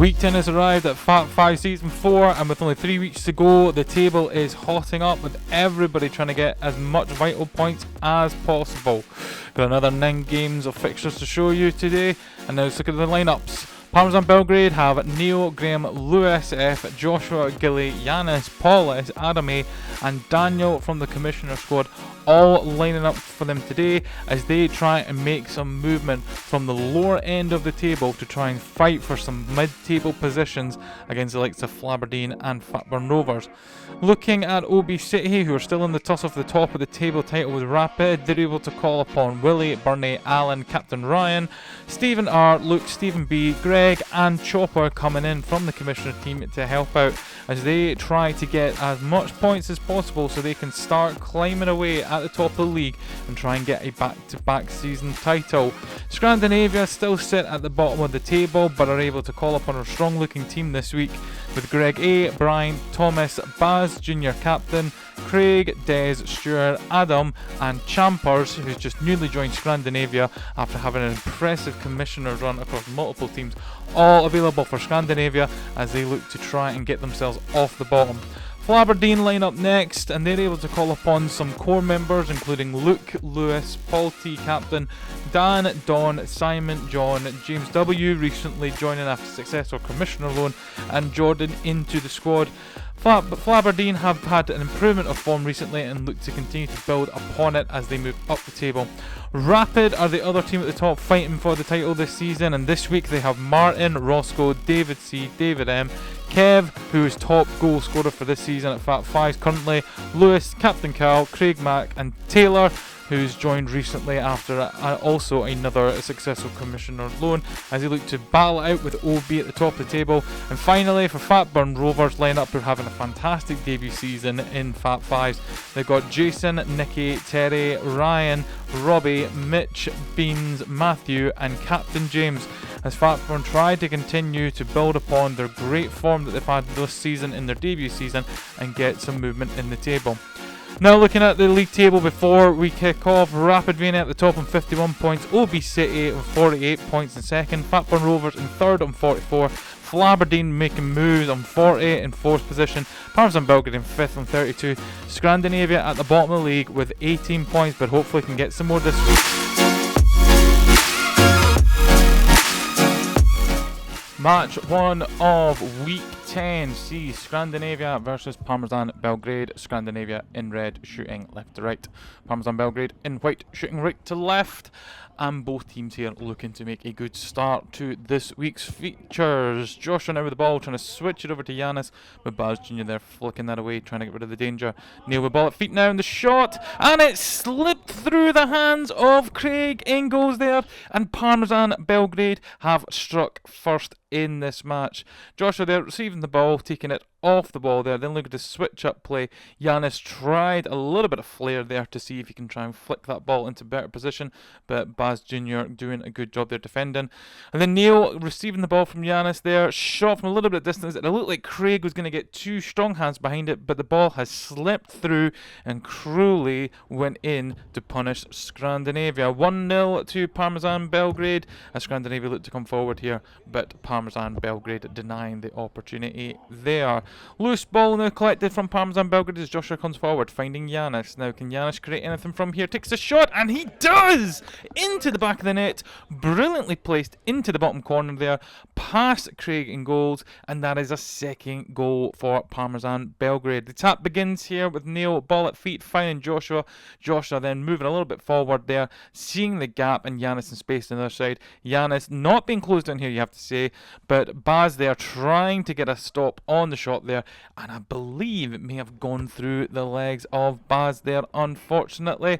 Week 10 has arrived at Fat 5 Season 4, and with only 3 weeks to go, the table is hotting up with everybody trying to get as much vital points as possible. Got another 9 games of fixtures to show you today, and now let's look at the lineups. Parmesan Belgrade have Neil, Graham, Lewis F, Joshua, Gilly, Yanis, Paulus, Adam A, and Daniel from the Commissioner squad, all lining up for them today as they try and make some movement from the lower end of the table to try and fight for some mid-table positions against the likes of Flaberdeen and Fatburn Rovers. Looking at O.B City, who are still in the tussle for the top of the table title with Rapid, they're able to call upon Willie, Bernie, Alan, Captain Ryan, Stephen R, Luke, Stephen B, Greg and Chopper coming in from the Commissioner team to help out as they try to get as much points as possible so they can start climbing away at the top of the league and try and get a back-to-back season title. Scrandinavia still sit at the bottom of the table but are able to call upon a strong looking team this week with Greg A, Brian, Thomas, Baz, Junior Captain, Craig, Des, Stuart, Adam and Champers, who's just newly joined Scrandinavia after having an impressive Commissioner run across multiple teams, all available for Scrandinavia as they look to try and get themselves off the bottom. Flaberdeen line up next, and they're able to call upon some core members including Luke, Lewis, Paul T, Captain, Dan, Don, Simon, John, James W, recently joining after successful Commissioner loan, and Jordan into the squad. Flaberdeen have had an improvement of form recently and look to continue to build upon it as they move up the table. Rapid are the other team at the top fighting for the title this season, and this week they have Martin, Roscoe, David C, David M, Kev, who is top goal scorer for this season at Fat 5 currently, Lewis, Captain Cal, Craig Mack and Taylor, who's joined recently after also another successful Commissioner loan as they look to battle out with O.B at the top of the table. And finally for Fatburn Rovers lineup, who are having a fantastic debut season in Fat 5s. They've got Jason, Nicky, Terry, Ryan, Robbie, Mitch, Beans, Matthew and Captain James as Fatburn try to continue to build upon their great form that they've had this season in their debut season and get some movement in the table. Now looking at the league table before we kick off, Rapid Vienetta at the top on 51 points, O.B City on 48 points in second, Fatburn Rovers in third on 44, Flaberdeen making moves on 48 in fourth position, Parmesan Belgrade in fifth on 32, Scrandinavia at the bottom of the league with 18 points but hopefully can get some more this week. Match 1 of Week 10 sees Scrandinavia versus Parmesan Belgrade. Scrandinavia in red, shooting left to right. Parmesan Belgrade in white, shooting right to left. And both teams here looking to make a good start to this week's features. Joshua now with the ball, trying to switch it over to Yanis, with Baz Jr. there flicking that away, trying to get rid of the danger. Neil with ball at feet now, and the shot, and it slipped through the hands of Craig. In goes there, and Parmesan Belgrade have struck first in this match. Joshua there receiving the ball, taking it off the ball there, then looking to switch up play. Yanis tried a little bit of flair there to see if he can try and flick that ball into better position, but Baz Jr. doing a good job there defending. And then Neil receiving the ball from Yanis there, shot from a little bit of distance. It looked like Craig was going to get two strong hands behind it, but the ball has slipped through and cruelly went in to punish Scrandinavia. 1-0 to Parmesan Belgrade as Scrandinavia looked to come forward here, but Parmesan Belgrade denying the opportunity there. Loose ball now collected from Parmesan Belgrade as Joshua comes forward, finding Yanis. Now can Yanis create anything from here? Takes a shot, and he does! Into the back of the net, brilliantly placed into the bottom corner there, past Craig in goals, and that is a second goal for Parmesan Belgrade. The tap begins here with Neil, ball at feet, finding Joshua. Joshua then moving a little bit forward there, seeing the gap, and Yanis in space on the other side. Yanis not being closed in here, you have to say, but Baz there trying to get a stop on the shot there, and I believe it may have gone through the legs of Baz there, unfortunately.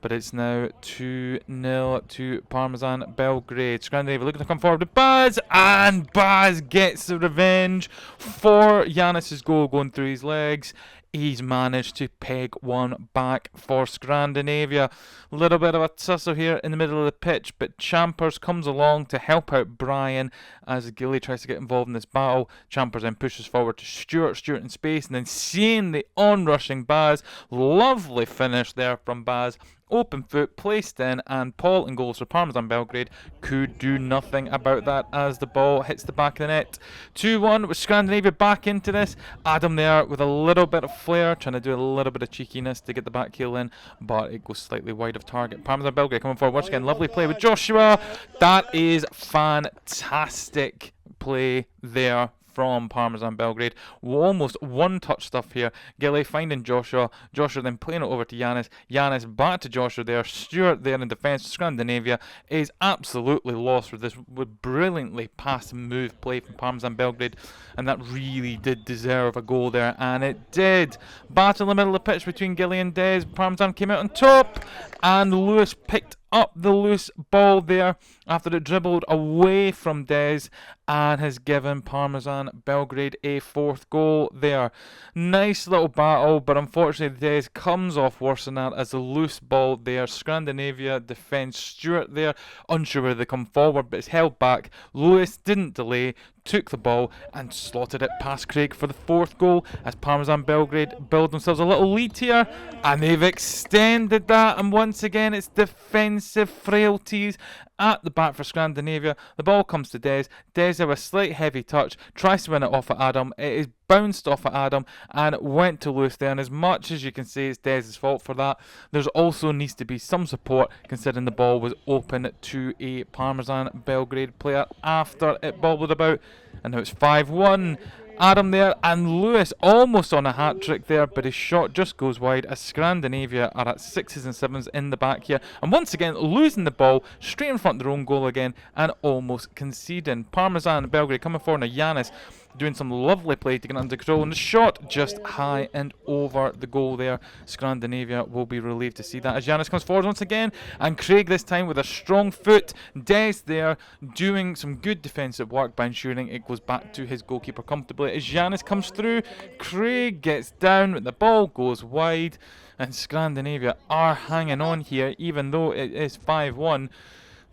But it's now 2-0 to Parmesan Belgrade. Scrandinavia looking to come forward to Baz, and Baz gets the revenge for Yanis's goal going through his legs. He's managed to peg one back for Scrandinavia. A little bit of a tussle here in the middle of the pitch, but Champers comes along to help out Brian as Gilly tries to get involved in this battle. Champers then pushes forward to Stuart in space, and then seeing the on-rushing Baz. Lovely finish there from Baz open foot placed in, and Paul in goals for Parmesan Belgrade could do nothing about that as the ball hits the back of the net. 2-1 with Scrandinavia back into this. Adam there with a little bit of flair, trying to do a little bit of cheekiness to get the back heel in, but it goes slightly wide of target. Parmesan Belgrade coming forward once again. Lovely play with Joshua. That is fantastic play there from Parmesan Belgrade. Almost one touch stuff here. Gilly finding Joshua. Joshua then playing it over to Giannis. Giannis back to Joshua there. Stewart there in defence. Scandinavia is absolutely lost with this brilliantly pass move play from Parmesan Belgrade, and that really did deserve a goal there, and it did. Battle in the middle of the pitch between Gilly and Des. Parmesan came out on top, and Lewis picked up the loose ball there after it dribbled away from Des and has given Parmesan Belgrade a 4th goal there. Nice little battle, but unfortunately Des comes off worse than that as the loose ball there. Scandinavia defends. Stewart there, unsure whether they come forward, but it's held back. Lewis didn't delay, took the ball and slotted it past Craig for the 4th goal as Parmesan Belgrade build themselves a little lead here, and they've extended that, and once again it's defensive frailties at the back for Scandinavia. The ball comes to Des. Des with a slight heavy touch, tries to win it off at Adam. It is bounced off at Adam and went to Lewis there, and as much as you can say it's Des' fault for that, there's also needs to be some support considering the ball was open to a Parmesan Belgrade player after it bobbled about, and now it's 5-1. Adam there, and Lewis almost on a hat-trick there, but his shot just goes wide as Scandinavia are at 6s and 7s in the back here, and once again losing the ball straight in front of their own goal again and almost conceding. Parmesan Belgrade coming forward now. Giannis doing some lovely play to get under control, and the shot just high and over the goal there. Scandinavia will be relieved to see that as Giannis comes forward once again, and Craig this time with a strong foot. Des there doing some good defensive work by ensuring it goes back to his goalkeeper comfortably. As Giannis comes through, Craig gets down, the ball goes wide, and Scandinavia are hanging on here even though it is 5-1.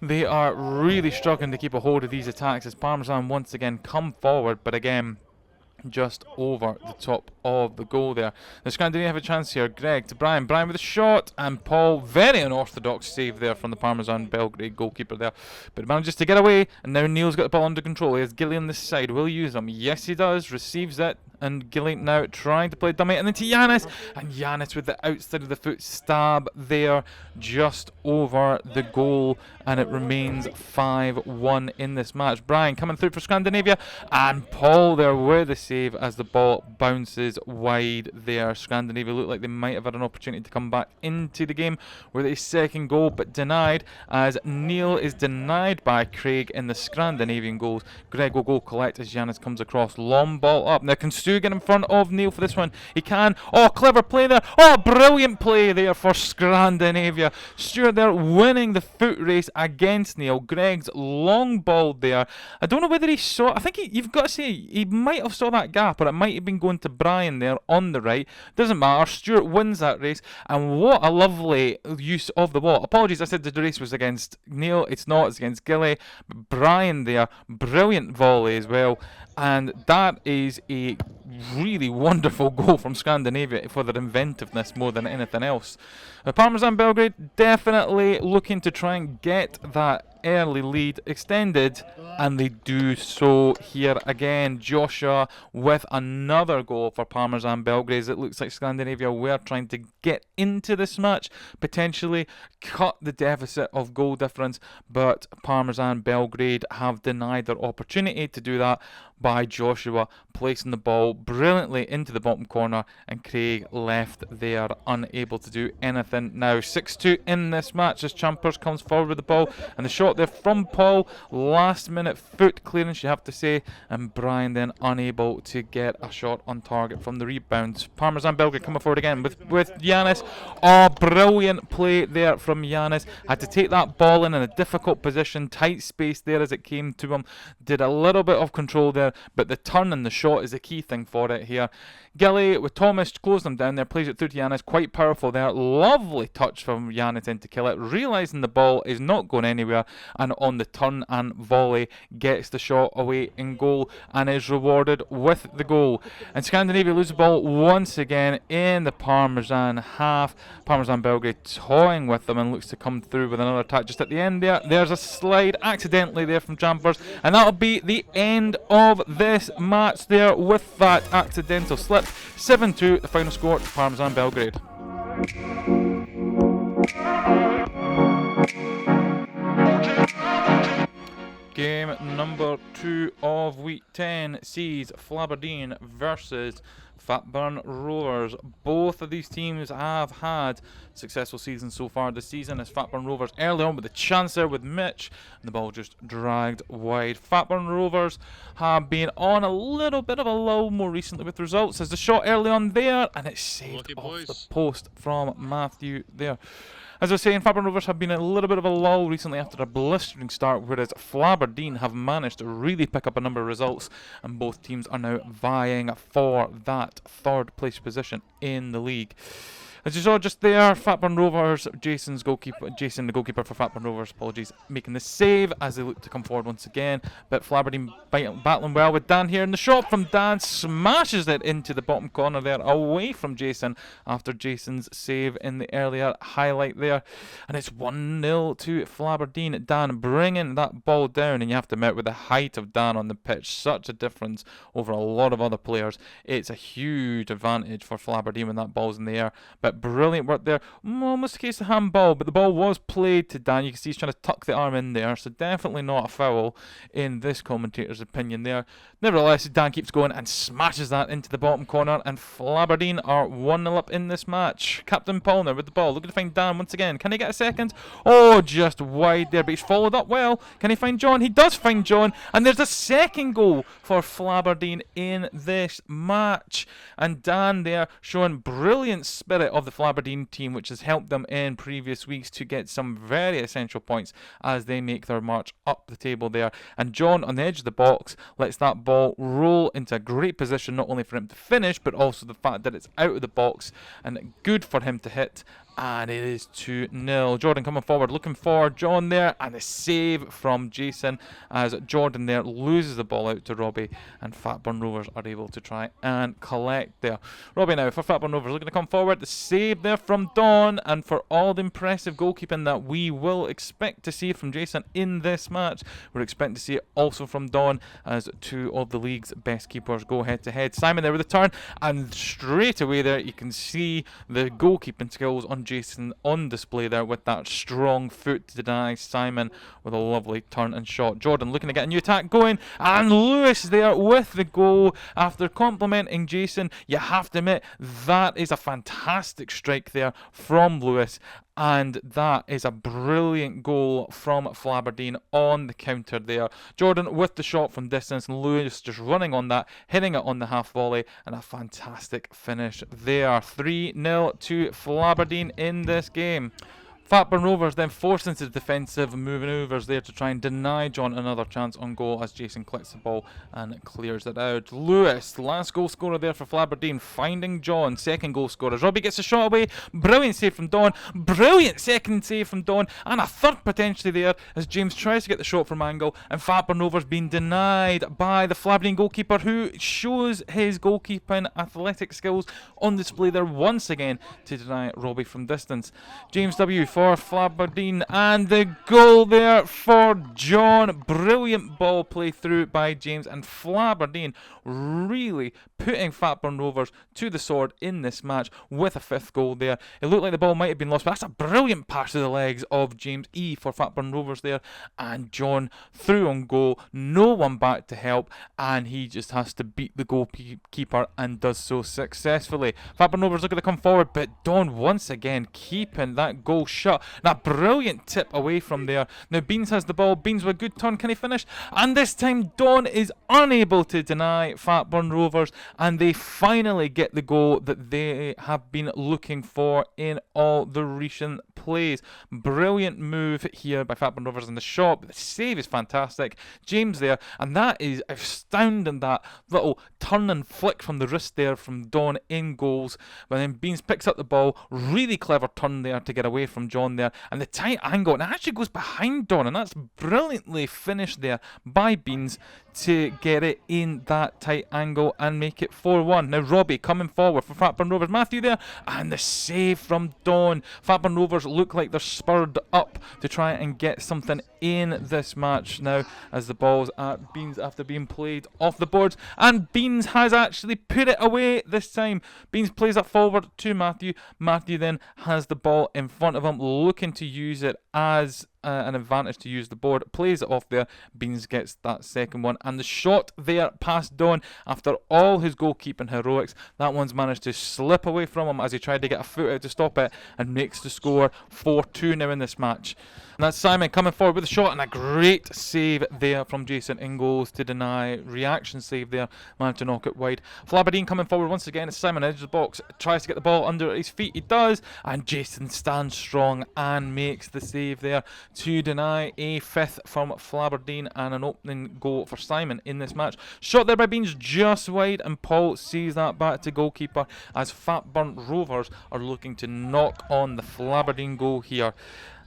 They are really struggling to keep a hold of these attacks as Parmesan once again come forward, but again just over the top of the goal there. The Scandinavia have a chance here. Greg to Brian. Brian with a shot, and Paul, very unorthodox save there from the Parmesan Belgrade goalkeeper there. But manages to get away, and now Neil's got the ball under control. He has Gilly on this side. Will he use them? Yes, he does. Receives it, and Gilly now trying to play dummy, and then to Giannis, and Giannis with the outside of the foot stab there just over the goal, and it remains 5-1 in this match. Brian coming through for Scandinavia, and Paul there with the save as the ball bounces wide there. Scandinavia look like they might have had an opportunity to come back into the game with a 2nd goal, but denied as Neil is denied by Craig in the Scandinavian goals. Greg will go collect as Giannis comes across. Long ball up. Now can Stu get in front of Neil for this one? He can. Oh, clever play there. Oh, brilliant play there for Scandinavia. Stuart there winning the foot race against Neil. Greg's long ball there. I don't know whether he saw, I think you've got to say he might have saw that gap, or it might have been going to Brian there on the right. Doesn't matter. Stuart wins that race, and what a lovely use of the ball. Apologies, I said the race was against Neil. It's not. It's against Gilly. Brian there, brilliant volley as well, and that is a really wonderful goal from Scandinavia for their inventiveness more than anything else. Parmesan Belgrade definitely looking to try and get that early lead extended, and they do so here again. Joshua with another goal for Parmesan Belgrade. It looks like Scandinavia were trying to get into this match, potentially cut the deficit of goal difference, but Parmesan Belgrade have denied their opportunity to do that by Joshua placing the ball brilliantly into the bottom corner, and Craig left there unable to do anything. Now 6-2 in this match as Champers comes forward with the ball, and the shot there from Paul, last minute foot clearance you have to say, and Brian then unable to get a shot on target from the rebound. Parmesan Belgrade coming forward again with Giannis. Oh, brilliant play there from Giannis. Had to take that ball in a difficult position, tight space there as it came to him. Did a little bit of control there, but the turn and the shot is the key thing for it here. Gilly with Thomas closing them down there, plays it through to Giannis, quite powerful there. Lovely lovely touch from Viennetta to kill it, realising the ball is not going anywhere, and on the turn and volley gets the shot away in goal and is rewarded with the goal. And Scandinavia lose the ball once again in the Parmesan half. Parmesan Belgrade toying with them and looks to come through with another attack just at the end there. There's a slide accidentally there from Chambers, and that'll be the end of this match there with that accidental slip. 7-2 the final score to Parmesan Belgrade. Game number 2 of week 10 sees Flaberdeen versus Fatburn Rovers. Both of these teams have had successful seasons so far this season, as Fatburn Rovers early on with the chance there with Mitch, and the ball just dragged wide. Fatburn Rovers have been on a little bit of a lull more recently with results, as the shot early on there, and it's saved off the post from Matthew there. As I was saying, Fatburn Rovers have been in a little bit of a lull recently after a blistering start, whereas Flaberdeen have managed to really pick up a number of results, and both teams are now vying for that third place position in the league. As you saw just there, Fatburn Rovers, Jason, the goalkeeper for Fatburn Rovers, making the save as they look to come forward once again. But Flaberdeen battling well with Dan here, and the shot from Dan smashes it into the bottom corner there, away from Jason after Jason's save in the earlier highlight there. And it's 1-0 to Flaberdeen. Dan bringing that ball down, and you have to admit, with the height of Dan on the pitch, such a difference over a lot of other players. It's a huge advantage for Flaberdeen when that ball's in the air. But brilliant work there. Almost a case of handball, but the ball was played to Dan. You can see he's trying to tuck the arm in there, so definitely not a foul in this commentator's opinion there. Nevertheless, Dan keeps going and smashes that into the bottom corner, and Flaberdeen are 1-0 up in this match. Captain Paulner with the ball, looking to find Dan once again. Can he get a second? Oh, just wide there, but he's followed up well. Can he find John? He does find John, and there's a second goal for Flaberdeen in this match. And Dan there showing brilliant spirit of the Flaberdeen team, which has helped them in previous weeks to get some very essential points as they make their march up the table there. And John on the edge of the box lets that ball roll into a great position, not only for him to finish, but also the fact that it's out of the box and good for him to hit. And it is 2-0. Jordan coming forward, looking for John there, and a save from Jason as Jordan there loses the ball out to Robbie, and Fatburn Rovers are able to try and collect there. Robbie now for Fatburn Rovers, looking to come forward, the save there from Don, and for all the impressive goalkeeping that we will expect to see from Jason in this match, we're expecting to see it also from Don, as two of the league's best keepers go head to head. Simon there with the turn, and straight away there you can see the goalkeeping skills on Jason on display there, with that strong foot to deny Simon with a lovely turn and shot. Jordan looking to get a new attack going, and Lewis there with the goal after complimenting Jason. You have to admit, that is a fantastic strike there from Lewis, and that is a brilliant goal from Flaberdeen on the counter there. Jordan with the shot from distance, and Lewis just running on that, hitting it on the half volley, and a fantastic finish there. 3-0 to Flaberdeen in this game. Fatburn Rovers then forced into the defensive manoeuvres there to try and deny John another chance on goal as Jason collects the ball and clears it out. Lewis, last goal scorer there for Flaberdeen, finding John, second goal scorer. Robbie gets the shot away, brilliant save from Don, brilliant second save from Don, and a third potentially there as James tries to get the shot from angle, and Fatburn Rovers being denied by the Flaberdeen goalkeeper, who shows his goalkeeping athletic skills on display there once again to deny Robbie from distance. James W for Flaberdeen, and the goal there for John. Brilliant ball play through by James, and Flaberdeen really putting Fatburn Rovers to the sword in this match with a fifth goal there. It looked like the ball might have been lost, but that's a brilliant pass to the legs of James E for Fatburn Rovers there, and John through on goal, no one back to help, and he just has to beat the goalkeeper and does so successfully. Fatburn Rovers looking to come forward, but Don once again keeping that goal shut shut. That brilliant tip away from there. Now Beans has the ball. Beans with a good turn. Can he finish? And this time Dawn is unable to deny Fatburn Rovers, and they finally get the goal that they have been looking for in all the recent plays. Brilliant move here by Fatburn Rovers in the shot. The save is fantastic. James there, and that is astounding, that little turn and flick from the wrist there from Dawn in goals. But then Beans picks up the ball. Really clever turn there to get away from John there, and the tight angle, and it actually goes behind Dawn, and that's brilliantly finished there by Beans to get it in that tight angle and make it 4-1. Now Robbie coming forward for Fatburn Rovers. Matthew there, and the save from Dawn. Fatburn Rovers look like they're spurred up to try and get something in this match now, as the ball's at Beans after being played off the boards, and Beans has actually put it away this time. Beans plays it forward to Matthew. Matthew then has the ball in front of him, looking to use it as an advantage to use the board. Plays it off there. Beans gets that second one, and the shot there past Dawn after all his goalkeeping heroics. That one's managed to slip away from him as he tried to get a foot out to stop it, and makes the score 4-2 now in this match. And that's Simon coming forward with a shot, and a great save there from Jason in goals to deny. Reaction save there, managed to knock it wide. Flaberdeen coming forward once again as Simon edges the box, tries to get the ball under his feet. He does, and Jason stands strong and makes the save there to deny a fifth from Flaberdeen, and an opening goal for Simon in this match. Shot there by Beans just wide, and Paul sees that back to goalkeeper as Fatburn Rovers are looking to knock on the Flaberdeen goal here.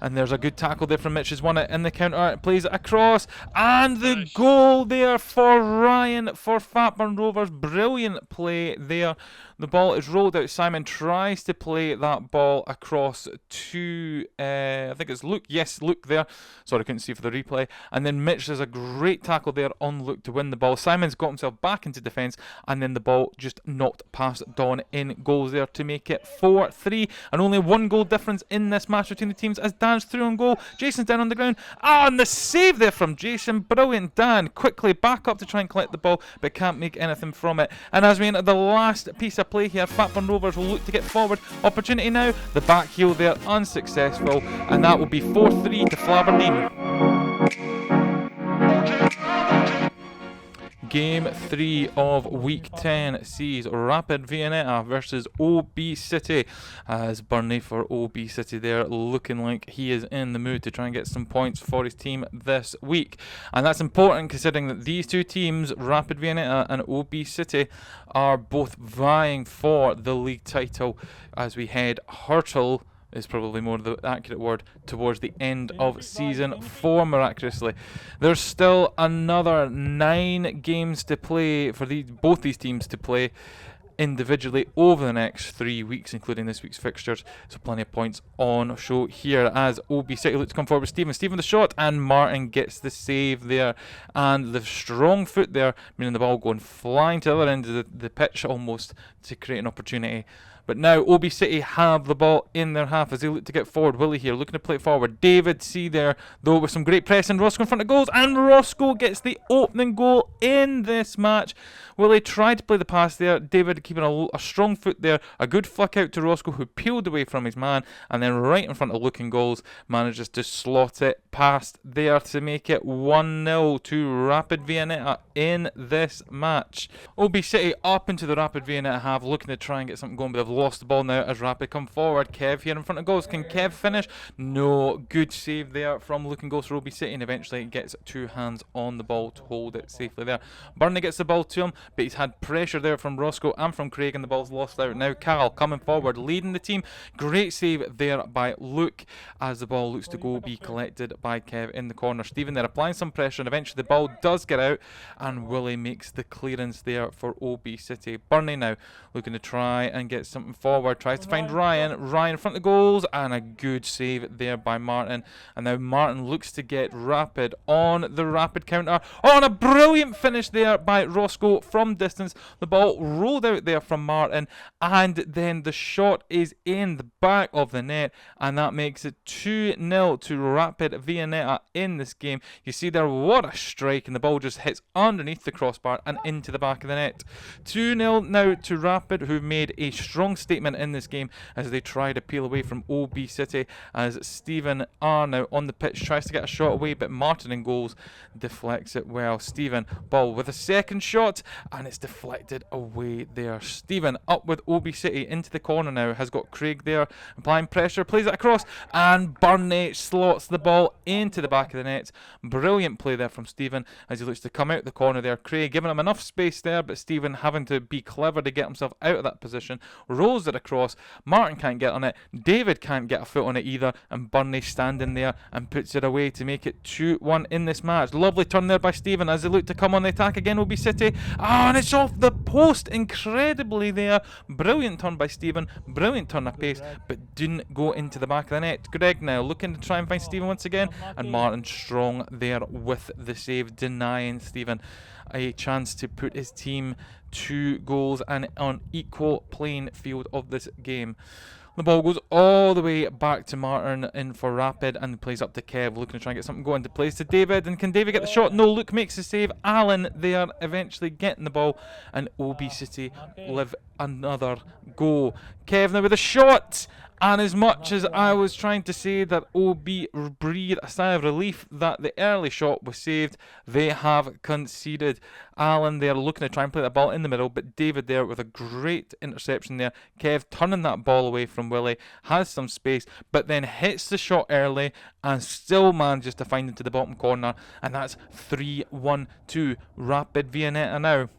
And there's a good tackle there from Mitch, who's won it in the counter, plays it across, and the goal there for Ryan for Fatburn Rovers. Brilliant play there. The ball is rolled out. Simon tries to play that ball across to, I think it's Luke. Yes, Luke there. Sorry, I couldn't see for the replay. And then Mitch does a great tackle there on Luke to win the ball. Simon's got himself back into defence, and then the ball just knocked past Dawn in goals there to make it 4-3. And only one goal difference in this match between the teams as Dan's through on goal. Jason's down on the ground. And the save there from Jason. Brilliant. Dan quickly back up to try and collect the ball, but can't make anything from it. And as we enter the last piece of play here, Fatburn Rovers will look to get forward. Opportunity now. The back heel there unsuccessful, and that will be 4-3 to Flaberdeen. Game 3 of Week 10 sees Rapid Vienetta versus O.B City, as Burnley for O.B City there looking like he is in the mood to try and get some points for his team this week. And that's important considering that these two teams, Rapid Vienetta and O.B City, are both vying for the league title as we head hurtle is probably more the accurate word, towards the end of season 4, miraculously. There's still another 9 games to play for both these teams to play individually over the next 3 weeks, including this week's fixtures. So plenty of points on show here as O.B City look to come forward with Stephen. Stephen the shot, and Martin gets the save there. And the strong foot there, meaning the ball going flying to the other end of the pitch almost to create an opportunity. But now O.B City have the ball in their half as they look to get forward. Willie here looking to play it forward. David C there, though, with some great pressing. Roscoe in front of goals, and Roscoe gets the opening goal in this match. Willie tried to play the pass there. David keeping a strong foot there. A good flick out to Roscoe, who peeled away from his man, and then right in front of looking goals manages to slot it past there to make it 1-0 to Rapid Vienetta in this match. O.B City up into the Rapid Vienetta half, looking to try and get something going, but they've lost the ball now as Rapid come forward. Kev here in front of goals. Can Kev finish? No. Good save there from looking goals for O.B City, and eventually gets 2 hands on the ball to hold it safely there. Burnley gets the ball to him, but he's had pressure there from Roscoe and from Craig, and the ball's lost out. Now Cal coming forward, leading the team. Great save there by Luke as the ball looks to go be collected by Kev in the corner. Stephen there applying some pressure, and eventually the ball does get out, and Willie makes the clearance there for O.B City. Burnley now looking to try and get something forward, tries to find Ryan in front of the goals, and a good save there by Martin. And now Martin looks to get Rapid on the Rapid counter. Oh, and a brilliant finish there by Roscoe from distance. The ball rolled out there from Martin, and then the shot is in the back of the net, and that makes it 2-0 to Rapid Vienetta in this game. You see there, what a strike, and the ball just hits underneath the crossbar and into the back of the net. 2-0 now to Rapid, who've made a strong strong statement in this game as they try to peel away from O.B City, as Stephen are now on the pitch, tries to get a shot away, but Martin in goals deflects it well. Stephen, ball with a second shot, and it's deflected away there. Stephen up with O.B City into the corner now, has got Craig there, applying pressure, plays it across, and Burnley slots the ball into the back of the net. Brilliant play there from Stephen as he looks to come out the corner there. Craig giving him enough space there, but Stephen having to be clever to get himself out of that position, rolls it across. Martin can't get on it, David can't get a foot on it either, and Burnley standing there and puts it away to make it 2-1 in this match. Lovely turn there by Stephen as they look to come on the attack again. O.B City, and it's off the post incredibly there. Brilliant turn by Stephen, brilliant turn of pace, but didn't go into the back of the net. Greg now looking to try and find Stephen once again, and Martin strong there with the save, denying Stephen a chance to put his team 2 goals and on equal playing field of this game. The ball goes all the way back to Martin in for Rapid and plays up to Kev, looking to try and get something going, to plays to David, and can David get the shot? No, Luke makes the save. Alan there eventually getting the ball, and O.B City live another go. Kev now with a shot, and as much as I was trying to say that O.B breathed a sigh of relief that the early shot was saved, they have conceded. Alan there looking to try and play that ball in the middle, but David there with a great interception there. Kev turning that ball away from Willie, has some space, but then hits the shot early and still manages to find into the bottom corner, and that's 3-1-2 Rapid Vienetta now.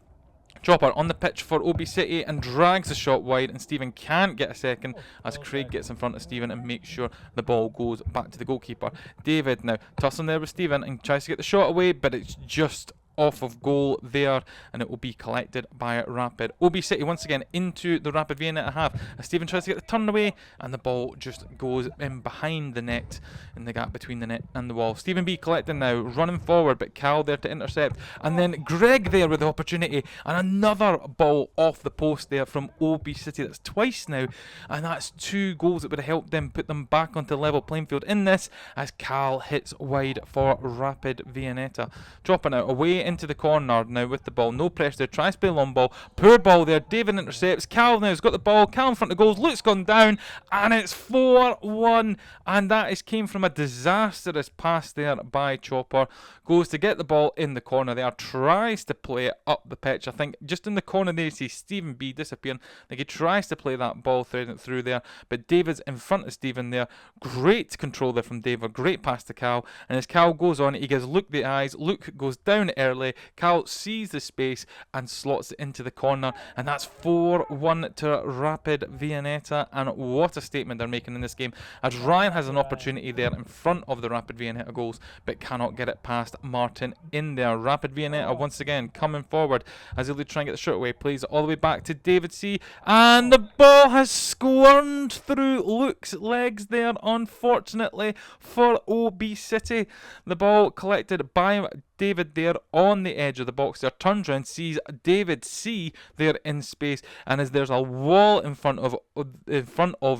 Chopper on the pitch for O.B City and drags the shot wide, and Stephen can't get a second as Craig gets in front of Stephen and makes sure the ball goes back to the goalkeeper. David now tussling there with Stephen and tries to get the shot away, but it's just off of goal there, and it will be collected by Rapid. O.B City once again into the Rapid Vienetta half as Stephen tries to get the turn away, and the ball just goes in behind the net, in the gap between the net and the wall. Stephen B collecting now, running forward, but Cal there to intercept, and then Greg there with the opportunity, and another ball off the post there from O.B City. That's twice now, and that's 2 goals that would have helped them put them back onto level playing field in this, as Cal hits wide for Rapid Vienetta. Dropping out away into the corner now with the ball, no pressure, tries to play a long ball, poor ball there, David intercepts, Cal now has got the ball, Cal in front of goals, Luke's gone down, and it's 4-1, and that came from a disastrous pass there by Chopper. Goes to get the ball in the corner there, tries to play it up the pitch. I think just in the corner there you see Stephen B disappearing. I think he tries to play that ball through there, but David's in front of Stephen there. Great control there from David, great pass to Cal, and as Cal goes on, he gives Luke the eyes. Luke goes down early, Cal sees the space and slots it into the corner, and that's 4-1 to Rapid Vienetta. And what a statement they're making in this game, as Ryan has an opportunity there in front of the Rapid Vienetta goals, but cannot get it past Martin in there. Rapid Vienetta once again coming forward as he'll try and get the shot away, plays it all the way back to David C, and the ball has squirmed through Luke's legs there, unfortunately for O.B City. The ball collected by David there on the edge of the box there, turns around, sees David C there in space, and as there's a wall in front of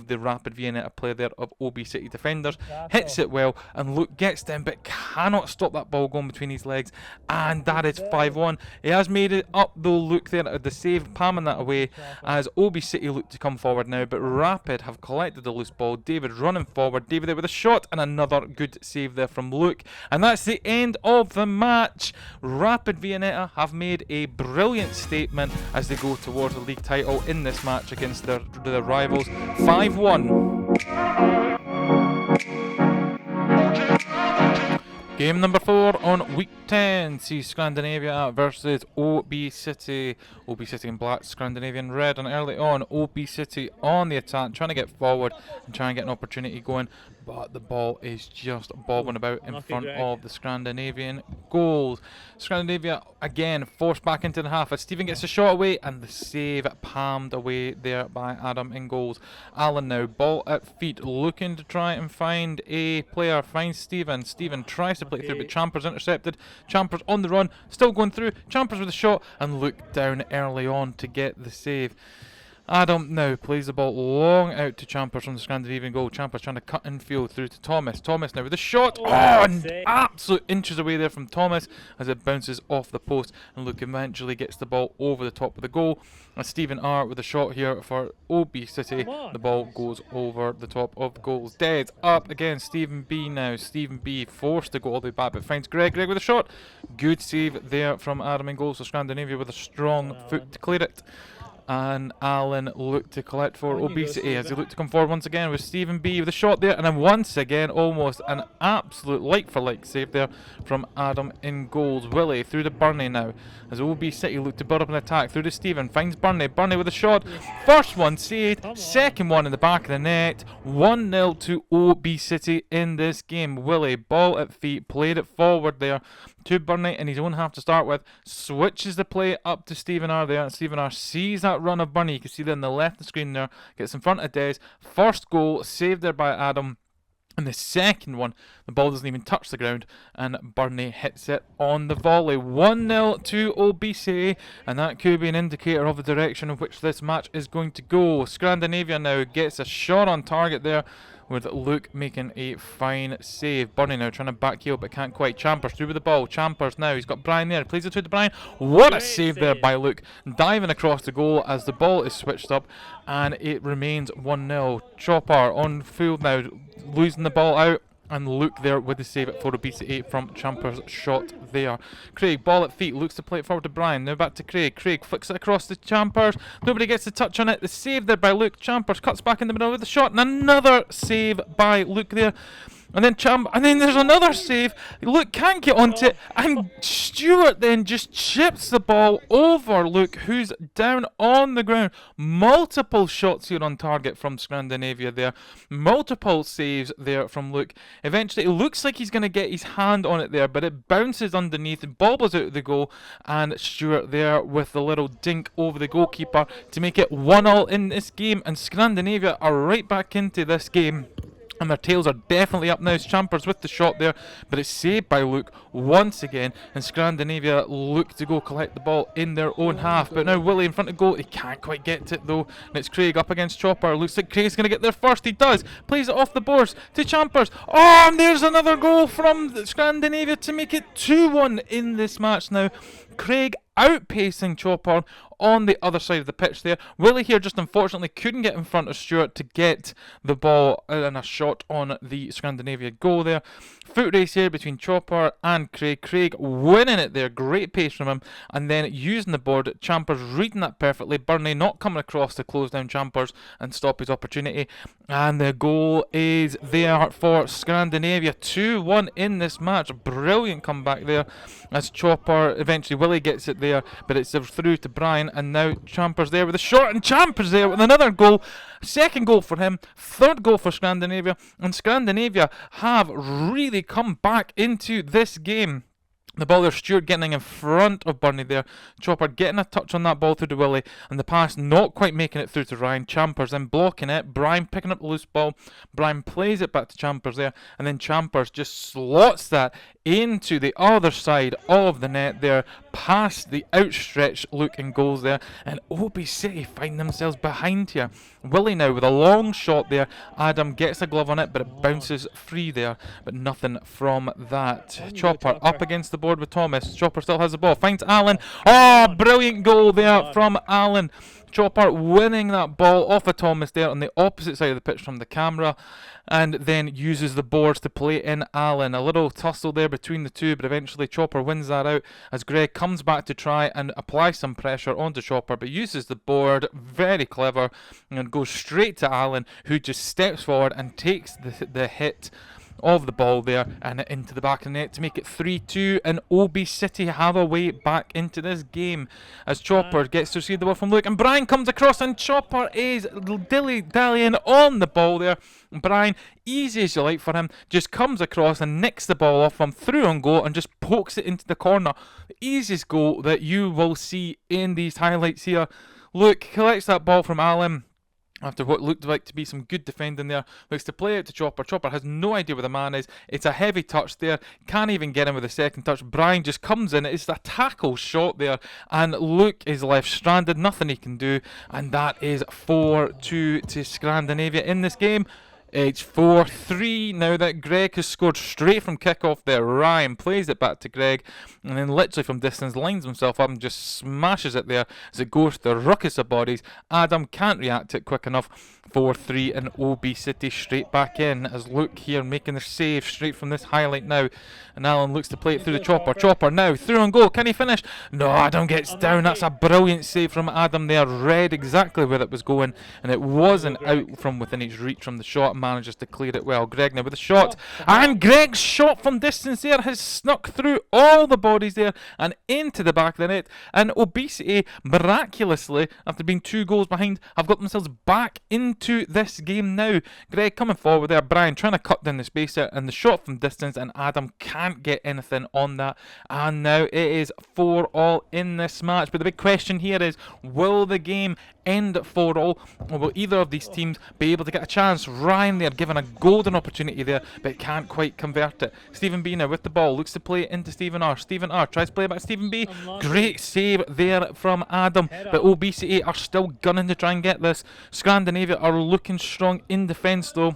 the Rapid Vienna player there of O.B City defenders, hits it well, and Luke gets down but cannot stop that ball going between his legs, and that is 5-1. He has made it up though, Luke there at the save, palming that away as O.B City look to come forward now, but Rapid have collected the loose ball. David running forward, David there with a shot, and another good save there from Luke, and that's the end of the match. Rapid Vienetta have made a brilliant statement as they go towards the league title in this match against their rivals. 5-1. Game number 4 on week 10 sees Scrandinavia versus O.B City. O.B City in black, Scrandinavian red, and early on O.B City on the attack, trying to get forward and try and get an opportunity going, but the ball is just bobbing about in front of the Scandinavian goals. Scrandinavia again forced back into the half as Stephen gets a shot away, and the save palmed away there by Adam in goals. Alan now, ball at feet, looking to try and find a player, finds Stephen. Stephen tries to play through, but Champers intercepted. Champers on the run, still going through. Champers with a shot, and Luke down early on to get the save. Adam now plays the ball long out to Champers from the Scandinavian goal. Champers trying to cut infield through to Thomas. Thomas now with a shot. Oh, and absolute inches away there from Thomas as it bounces off the post. And Luke eventually gets the ball over the top of the goal. And Stephen R with a shot here for O.B City. The ball goes over the top of the goals. Dead up again. Stephen B now. Stephen B forced to go all the way back, but finds Greg. Greg with a shot. Good save there from Adam in goal. So Scandinavia with a strong foot to clear it. And Alan looked to collect for O.B City as he looked to come forward once again with Stephen B with a shot there, and then once again almost an absolute like for like save there from Adam in goals. Willie through to Burnley now as O.B City look to build up an attack through to Stephen, finds Burnley with a shot, first one saved, second one in the back of the net. 1-0 to O.B City in this game. Willie, ball at feet, played it forward there to Burnley in his own half to start with, switches the play up to Stephen R there, and Stephen R sees that run of Burnley. You can see there on the left of the screen there, gets in front of Des. First goal saved there by Adam, and the second one, the ball doesn't even touch the ground, and Burnley hits it on the volley. 1-0 to O.B City, and that could be an indicator of the direction in which this match is going to go. Scrandinavia now gets a shot on target there, with Luke making a fine save. Burnley now trying to back heel but can't quite. Champers through with the ball. Champers now, he's got Brian there, plays it through to Brian. What a save there by Luke, diving across the goal as the ball is switched up, and it remains 1-0. Chopper on field now, losing the ball out, and Luke there with the save at 4-8 from Champers' shot there. Craig, ball at feet, looks to play it forward to Brian. Now back to Craig. Craig flicks it across to Champers. Nobody gets the touch on it. The save there by Luke. Champers cuts back in the middle with the shot, and another save by Luke there. And then there's another save. Luke can't get onto it, and Stewart then just chips the ball over Luke, who's down on the ground. Multiple shots here on target from Scandinavia there. Multiple saves there from Luke. Eventually, it looks like he's going to get his hand on it there, but it bounces underneath, it bobbles out of the goal, and Stewart there with the little dink over the goalkeeper to make it 1-1 in this game, and Scandinavia are right back into this game. And their tails are definitely up now. Champers with the shot there, but it's saved by Luke once again. And Scandinavia look to go collect the ball in their own half. But now Willie in front of goal. He can't quite get to it though. And it's Craig up against Chopper. Looks like Craig's going to get there first. He does. Plays it off the boards to Champers. Oh, and there's another goal from Scandinavia to make it 2-1 in this match now. Craig outpacing Chopper on the other side of the pitch there. Willie here just unfortunately couldn't get in front of Stewart to get the ball and a shot on the Scandinavia goal there. Foot race here between Chopper and Craig. Craig winning it there, great pace from him, and then using the board. Champers reading that perfectly. Burnley not coming across to close down Champers and stop his opportunity, and the goal is there for Scandinavia. 2-1 in this match. Brilliant comeback there as Chopper eventually, Willie gets it there, but it's through to Brian, and now Champers there with a shot, and Champers there with another goal. Second goal for him, third goal for Scandinavia, and Scandinavia have really come back into this game. The ball there, Stewart getting in front of Burnley there. Chopper getting a touch on that ball through to Willie, and the pass not quite making it through to Ryan. Champers then blocking it. Brian picking up the loose ball. Brian plays it back to Champers there, and then Champers just slots that into the other side of the net there, past the outstretched Luke and goals there, and O.B City find themselves behind here. Willie now with a long shot there. Adam gets a glove on it, but it bounces free there, but nothing from that. Chopper up against the board with Thomas. Chopper still has the ball, finds Allen. Oh, brilliant goal there from Allen. Chopper winning that ball off of Thomas there on the opposite side of the pitch from the camera, and then uses the boards to play in Allen. A little tussle there between the two, but eventually Chopper wins that out as Greg comes back to try and apply some pressure onto Chopper, but uses the board, very clever, and goes straight to Allen, who just steps forward and takes the hit of the ball there and into the back of the net to make it 3-2, and O.B City have a way back into this game as Chopper gets to receive the ball from Luke, and Brian comes across, and Chopper is dilly-dallying on the ball there. Brian, easy as you like for him, just comes across and nicks the ball off him through on goal and just pokes it into the corner. The easiest goal that you will see in these highlights here. Luke collects that ball from Allen, After what looked like to be some good defending there, looks to play out to Chopper. Chopper has no idea where the man is. It's a heavy touch there. Can't even get him with a second touch. Brian just comes in. It's a tackle shot there. And Luke is left stranded. Nothing he can do. And that is 4-2 to Scrandinavia in this game. It's 4-3 now that Greg has scored straight from kickoff there. Ryan plays it back to Greg and then literally from distance lines himself up and just smashes it there as it goes to the ruckus of bodies. Adam can't react to it quick enough. 4-3 and O.B City straight back in as Luke here making the save straight from this highlight now. And Alan looks to play it through the Chopper. Chopper now through on goal. Can he finish? No, Adam gets down. That's a brilliant save from Adam there. Read exactly where it was going and it wasn't out from within his reach from the shot. Manages to clear it well. Greg now with a shot. And Greg's shot from distance there has snuck through all the bodies there and into the back of the net. And O.B City miraculously, after being 2 goals behind, have got themselves back into this game now. Greg coming forward there. Brian trying to cut down the space there and the shot from distance and Adam can't get anything on that. And now it is 4-all in this match. But the big question here is, will the game end at 4-all, or will either of these teams be able to get a chance? Ryan there given a golden opportunity there, but can't quite convert it. Stephen B now with the ball, looks to play it into Stephen R. Stephen R tries to play it back to Stephen B. Great save there from Adam, but O.B City are still gunning to try and get this. Scandinavia are looking strong in defence though.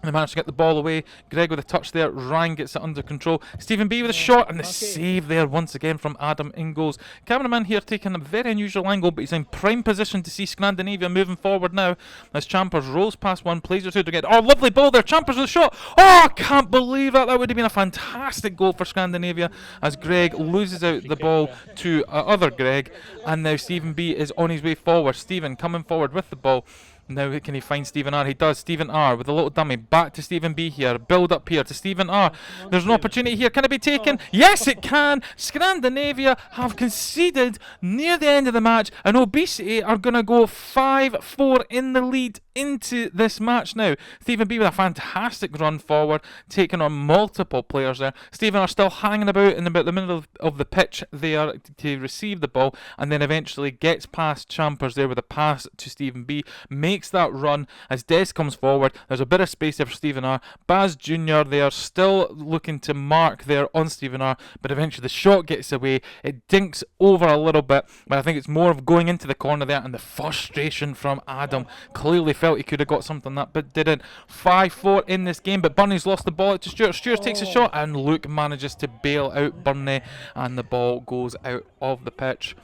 They managed to get the ball away. Greg with a touch there. Ryan gets it under control. Stephen B with a shot and the save there once again from Adam Ingalls. Cameraman here taking a very unusual angle, but he's in prime position to see Scandinavia moving forward now as Champers rolls past one, plays it through again. Oh, lovely ball there. Champers with a shot. Oh, I can't believe that. That would have been a fantastic goal for Scandinavia as Greg loses out the ball to other Greg, and now Stephen B is on his way forward. Stephen coming forward with the ball. Now can he find Stephen R? He does. Stephen R with a little dummy. Back to Stephen B here. Build up here to Stephen R. There's an opportunity here. Can it be taken? Yes, it can. Scandinavia have conceded near the end of the match and O.B City are going to go 5-4 in the lead into this match now. Stephen B with a fantastic run forward, taking on multiple players there. Stephen R still hanging about in about the middle of the pitch there to receive the ball and then eventually gets past Champers there with a pass to Stephen B. Makes that run as Des comes forward. There's a bit of space there for Stephen R. Baz Jr. there still looking to mark there on Stephen R, but eventually the shot gets away. It dinks over a little bit, but I think it's more of going into the corner there and the frustration from Adam. Clearly felt he could have got something that but didn't. 5-4 in this game, but Burnley's lost the ball to Stewart. Stewart takes a shot and Luke manages to bail out Burnley and the ball goes out of the pitch.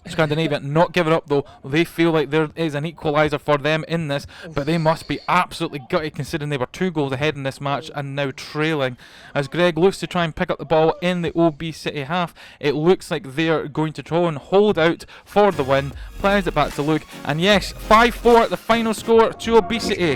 Scandinavia not giving up though. They feel like there is an equaliser for them in this, but they must be absolutely gutted considering they were 2 goals ahead in this match and now trailing. As Greg looks to try and pick up the ball in the O.B City half, it looks like they're going to try and hold out for the win. Plays it back to Luke, and yes, 5-4 the final score to O.B City.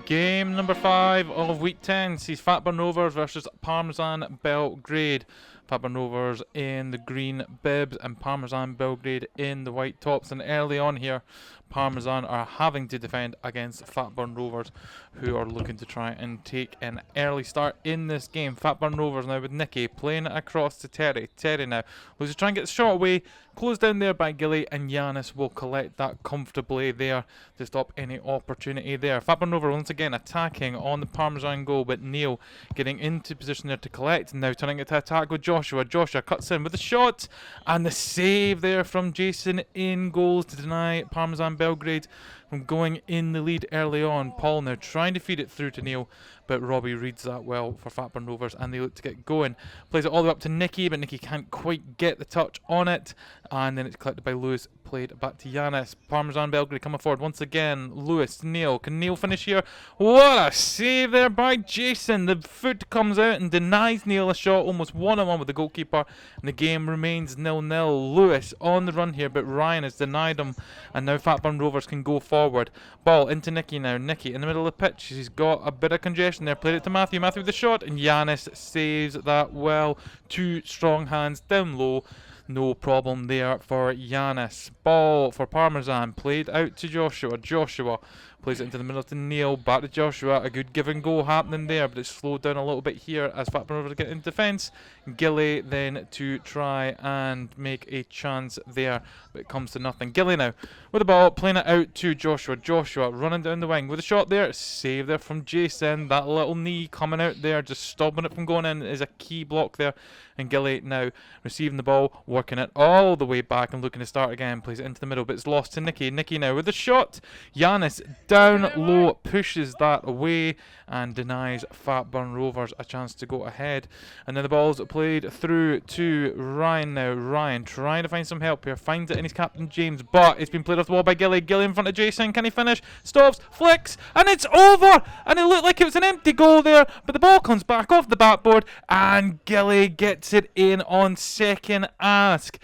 Game number 5 of week 10 sees Fatburn Rovers versus Parmesan Belgrade. Fatburn Rovers in the green bibs and Parmesan Belgrade in the white tops. And early on here, Parmesan are having to defend against Fatburn Rovers, who are looking to try and take an early start in this game. Fatburn Rovers now with Nicky playing it across to Terry. Terry now looks to try and get the shot away. Closed down there by Gilly, and Yanis will collect that comfortably there to stop any opportunity there. Fatburn Rovers once again attacking on the Parmesan goal, but Neil getting into position there to collect. Now turning it to attack with Joshua. Joshua cuts in with a shot, and the save there from Jason Ingalls to deny Parmesan Belgrade from going in the lead early on. Paul now trying to feed it through to Neil, but Robbie reads that well for Fatburn Rovers and they look to get going. Plays it all the way up to Nicky, but Nicky can't quite get the touch on it, and then it's collected by Lewis, played back to Yanis. Parmesan Belgrade coming forward once again. Lewis to Neil. Can Neil finish here? What a save there by Jason. The foot comes out and denies Neil a shot, almost 1-on-1 with the goalkeeper, and the game remains 0-0. Lewis on the run here, but Ryan has denied him, and now Fatburn Rovers can go forward. Ball into Nicky now. Nicky in the middle of the pitch. He's got a bit of congestion there. Played it to Matthew. Matthew with the shot, and Yanis saves that well. 2 strong hands down low. No problem there for Yanis. Ball for Parmesan. Played out to Joshua. Joshua Plays it into the middle to Neil. Back to Joshua. A good give and go happening there, but it's slowed down a little bit here as Fatburn Rovers get in defence. Gilly then to try and make a chance there, but it comes to nothing. Gilly now with the ball, playing it out to Joshua. Joshua running down the wing with a shot there. Save there from Jason. That little knee coming out there, just stopping it from going in, is a key block there. And Gilly now receiving the ball, working it all the way back and looking to start again. Plays it into the middle, but it's lost to Nicky. Nicky now with the shot. Giannis down low, pushes that away and denies Fatburn Rovers a chance to go ahead. And then the ball's played through to Ryan now. Ryan trying to find some help here. Finds it in his captain James, but it's been played off the wall by Gilly. Gilly in front of Jason. Can he finish? Stops, flicks, and it's over! And it looked like it was an empty goal there, but the ball comes back off the backboard and Gilly gets it in on second ask.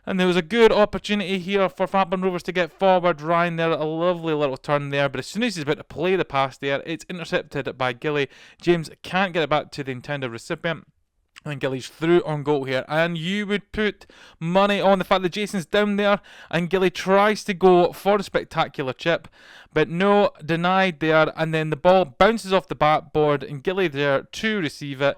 And there was a good opportunity here for Fatburn Rovers to get forward. Ryan there, a lovely little turn there, but as soon as he's about to play the pass there, it's intercepted by Gilly. James can't get it back to the intended recipient. And Gilly's through on goal here, and you would put money on the fact that Jason's down there and Gilly tries to go for a spectacular chip, but no, denied there. And then the ball bounces off the backboard and Gilly there to receive it.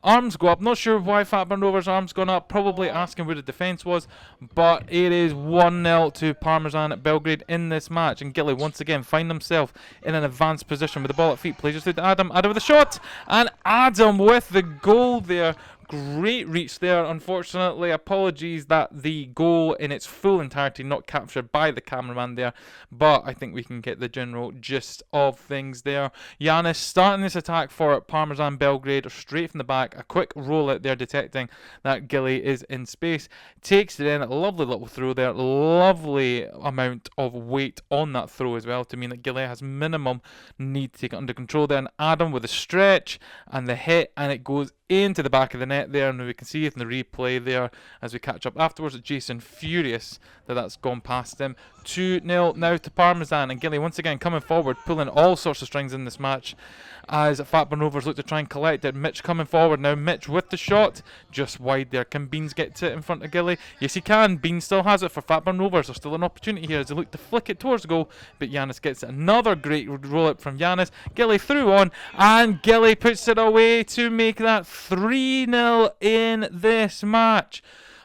Arms go up. Not sure why Fatburn Rovers' arms gone up. Probably asking where the defence was. But it is 1-0 to Parmesan Belgrade in this match. And Gilly once again find himself in an advanced position with the ball at feet. Plays it through to Adam. Adam with a shot. And Adam with the goal there. Great reach there. Unfortunately, apologies that the goal in its full entirety not captured by the cameraman there, but I think we can get the general gist of things there. Giannis starting this attack for Parmesan Belgrade straight from the back. A quick roll out there, detecting that Gilly is in space. Takes it in. A lovely little throw there. Lovely amount of weight on that throw as well to mean that Gilly has minimum need to take it under control there. And Adam with a stretch and the hit, and it goes into the back of the net there, and we can see it in the replay there as we catch up afterwards. Jason furious that that's gone past him. 2-0 now to Parmesan, and Gilly once again coming forward, pulling all sorts of strings in this match as Fatburn Rovers look to try and collect it. Mitch coming forward now. Mitch with the shot, just wide there. Can Beans get to it in front of Gilly? Yes, he can. Beans still has it for Fatburn Rovers. There's still an opportunity here as they look to flick it towards the goal, but Giannis gets it. Another great roll up from Giannis. Gilly through on, and Gilly puts it away to make that 3-0 in this match.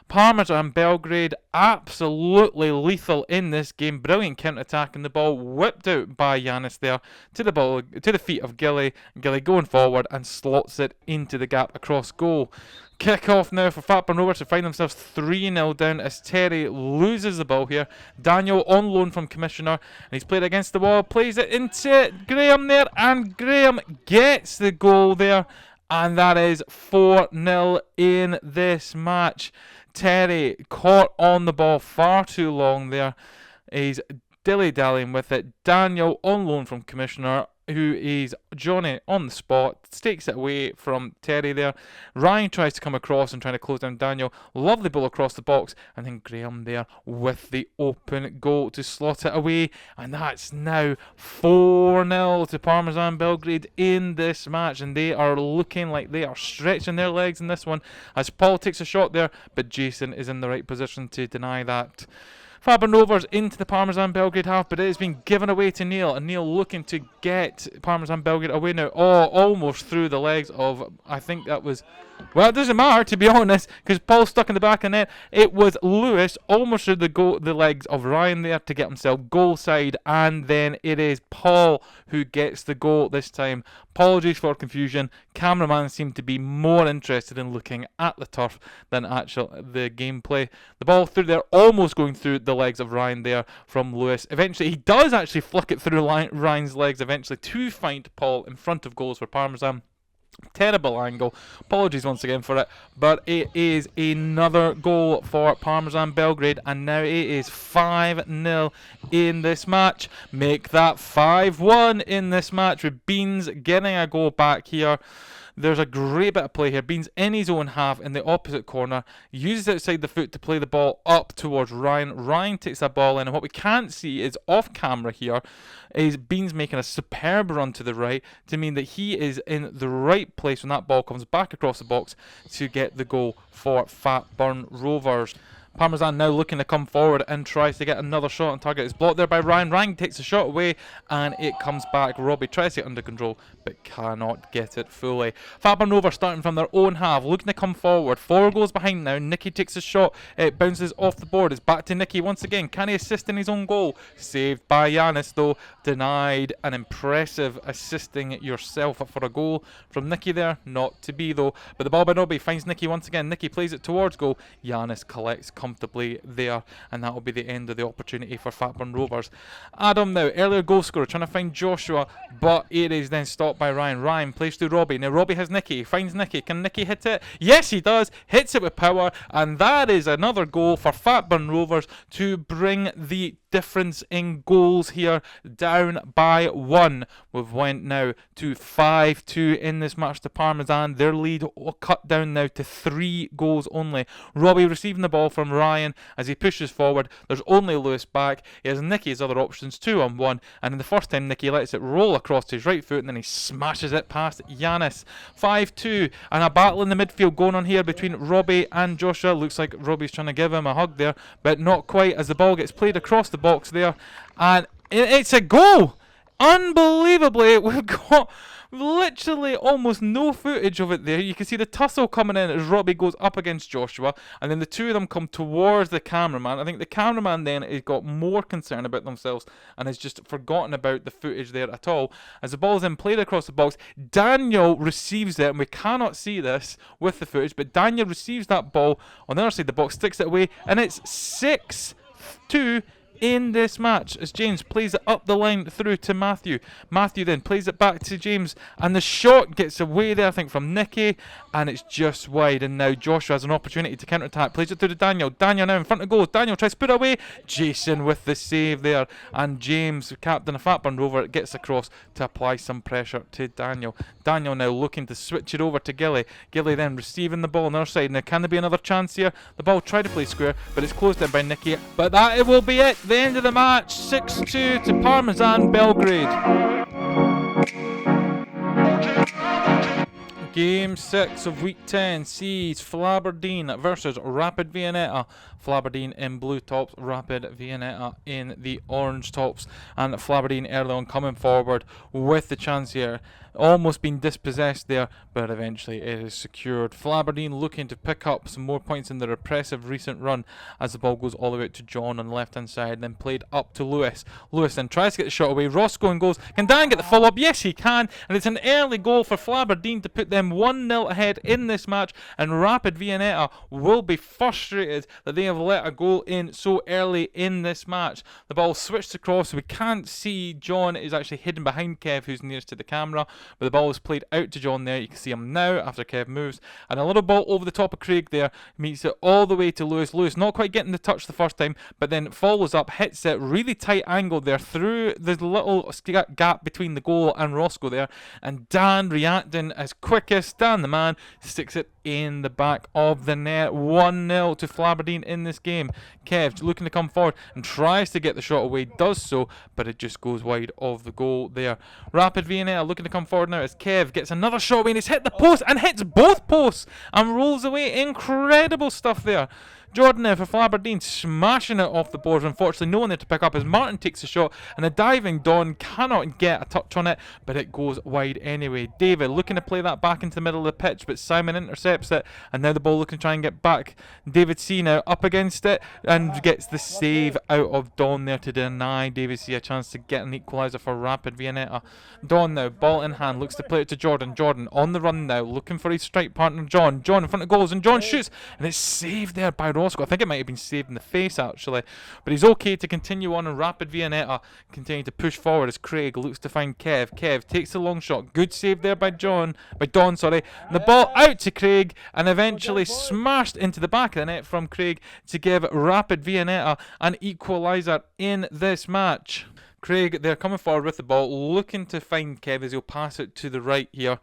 Parmesan Belgrade absolutely lethal in this game. Brilliant counter-attack, and the ball whipped out by Giannis there to the feet of Gilly. Gilly going forward and slots it into the gap across goal. Kick off now for Fatburn Rovers to find themselves 3-0 down as Terry loses the ball here. Daniel on loan from Commissioner, and he's played against the wall, plays it into Graham there, and Graham gets the goal there, and that is 4-0 in this match. Terry caught on the ball far too long there. He's dilly-dallying with it. Daniel on loan from Commissioner, who is Johnny on the spot, takes it away from Terry there. Ryan tries to come across and trying to close down Daniel. Lovely ball across the box, and then Graham there with the open goal to slot it away. And that's now 4-0 to Parmesan Belgrade in this match, and they are looking like they are stretching their legs in this one as Paul takes a shot there, but Jason is in the right position to deny that. Fatburn Rovers into the Parmesan Belgrade half, but it has been given away to Neil, and Neil looking to get Parmesan Belgrade away now. Oh, almost through the legs of, I think that was, well, it doesn't matter to be honest, because Paul's stuck in the back of the net. It was Lewis almost through the legs of Ryan there to get himself goal side, and then it is Paul who gets the goal this time. Apologies for confusion. Cameraman seemed to be more interested in looking at the turf than the gameplay. The ball through there, almost going through the legs of Ryan there from Lewis. Eventually, he does actually flick it through Ryan's legs eventually to find Paul in front of goals for Parmesan. Terrible angle. Apologies once again for it, but it is another goal for Parmesan Belgrade, and now it is 5-0 in this match. Make that 5-1 in this match with Beans getting a goal back here. There's a great bit of play here. Beans in his own half in the opposite corner, uses outside the foot to play the ball up towards Ryan. Ryan takes that ball in, and what we can't see is off camera here is Beans making a superb run to the right to mean that he is in the right place when that ball comes back across the box to get the goal for Fatburn Rovers. Parmesan now looking to come forward and tries to get another shot on target. It's blocked there by Ryan. Ryan takes a shot away and it comes back. Robbie tries to get under control but cannot get it fully. Fatburn Rovers starting from their own half, looking to come forward. 4 goals behind now. Nicky takes a shot. It bounces off the board. It's back to Nicky once again. Can he assist in his own goal? Saved by Yanis though. Denied. An impressive assisting yourself for a goal from Nicky there. Not to be though. But the ball by Robbie finds Nicky once again. Nicky plays it towards goal. Yanis collects comfortably there, and that will be the end of the opportunity for Fatburn Rovers. Adam now, earlier goal scorer, trying to find Joshua, but it is then stopped by Ryan. Ryan plays to Robbie. Now Robbie has Nicky, finds Nicky. Can Nicky hit it? Yes, he does. Hits it with power, and that is another goal for Fatburn Rovers to bring the difference in goals here down by 1. We've went now to 5-2 in this match to Parmesan. Their lead cut down now to 3 goals only. Robbie receiving the ball from Ryan as he pushes forward. There's only Lewis back. He has Nicky's other options, 2-on-1, and in the first time Nicky lets it roll across to his right foot and then he smashes it past Yanis. 5-2, and a battle in the midfield going on here between Robbie and Joshua. Looks like Robbie's trying to give him a hug there, but not quite, as the ball gets played across the box there, and it's a goal. Unbelievably, we've got literally almost no footage of it there. You can see the tussle coming in as Robbie goes up against Joshua, and then the two of them come towards the cameraman. I think the cameraman then has got more concerned about themselves and has just forgotten about the footage there at all. As the ball is then played across the box, Daniel receives it, and we cannot see this with the footage, but Daniel receives that ball on the other side of the box, sticks it away, and it's 6-2 in this match as James plays it up the line through to Matthew. Matthew then plays it back to James, and the shot gets away there, I think, from Nicky, and it's just wide. And now Joshua has an opportunity to counter-attack, plays it through to Daniel. Daniel now in front of goal. Daniel tries to put it away. Jason with the save there, and James, captain of Fatburn Rover, gets across to apply some pressure to Daniel. Daniel now looking to switch it over to Gilly. Gilly then receiving the ball on the other side. Now can there be another chance here? The ball tried to play square, but it's closed in by Nicky. But that it will be it. The end of the match. 6-2 to Parmesan Belgrade. Game 6 of Week 10 sees Flaberdeen versus Rapid Vienetta. Flaberdeen in blue tops, Rapid Vienetta in the orange tops. And Flaberdeen early on coming forward with the chance here. Almost been dispossessed there, but eventually it is secured. Flaberdeen looking to pick up some more points in their impressive recent run as the ball goes all the way out to John on the left hand side, then played up to Lewis. Lewis then tries to get the shot away. Roscoe and goes. Can Dan get the follow up? Yes, he can, and it's an early goal for Flaberdeen to put them 1-0 ahead in this match, and Rapid Vienetta will be frustrated that they have let a goal in so early in this match. The ball switched across, so we can't see John is actually hidden behind Kev, who's nearest to the camera. But the ball is played out to John there. You can see him now after Kev moves. And a little ball over the top of Craig there. Meets it all the way to Lewis. Lewis not quite getting the touch the first time, but then follows up, hits it, really tight angle there through the little gap between the goal and Roscoe there. And Dan reacting as quickest. Dan the man sticks it in the back of the net. 1-0 to Flaberdeen in this game. Kev looking to come forward and tries to get the shot away. Does so, but it just goes wide of the goal there. Rapid Vienna looking to come forward now as Kev gets another shot away, and he's hit the post and hits both posts and rolls away. Incredible stuff there. Jordan now for Flaberdeen, smashing it off the boards. Unfortunately, no one there to pick up as Martin takes a shot, and the diving Don cannot get a touch on it, but it goes wide anyway. David looking to play that back into the middle of the pitch, but Simon intercepts it, and now the ball looking to try and get back. David C now up against it and gets the save out of Don there to deny David C a chance to get an equaliser for Rapid Vienetta. Don now, ball in hand, looks to play it to Jordan. Jordan on the run now, looking for his strike partner John. John in front of goals, and John shoots, and it's saved there by Roscoe. I think it might have been saved in the face actually, but he's okay to continue on, and Rapid Vienetta continue to push forward as Craig looks to find Kev. Kev takes the long shot, good save there by Don, and the ball out to Craig and eventually smashed into the back of the net from Craig to give Rapid Vienetta an equaliser in this match. Craig, they're coming forward with the ball, looking to find Kev as he'll pass it to the right here.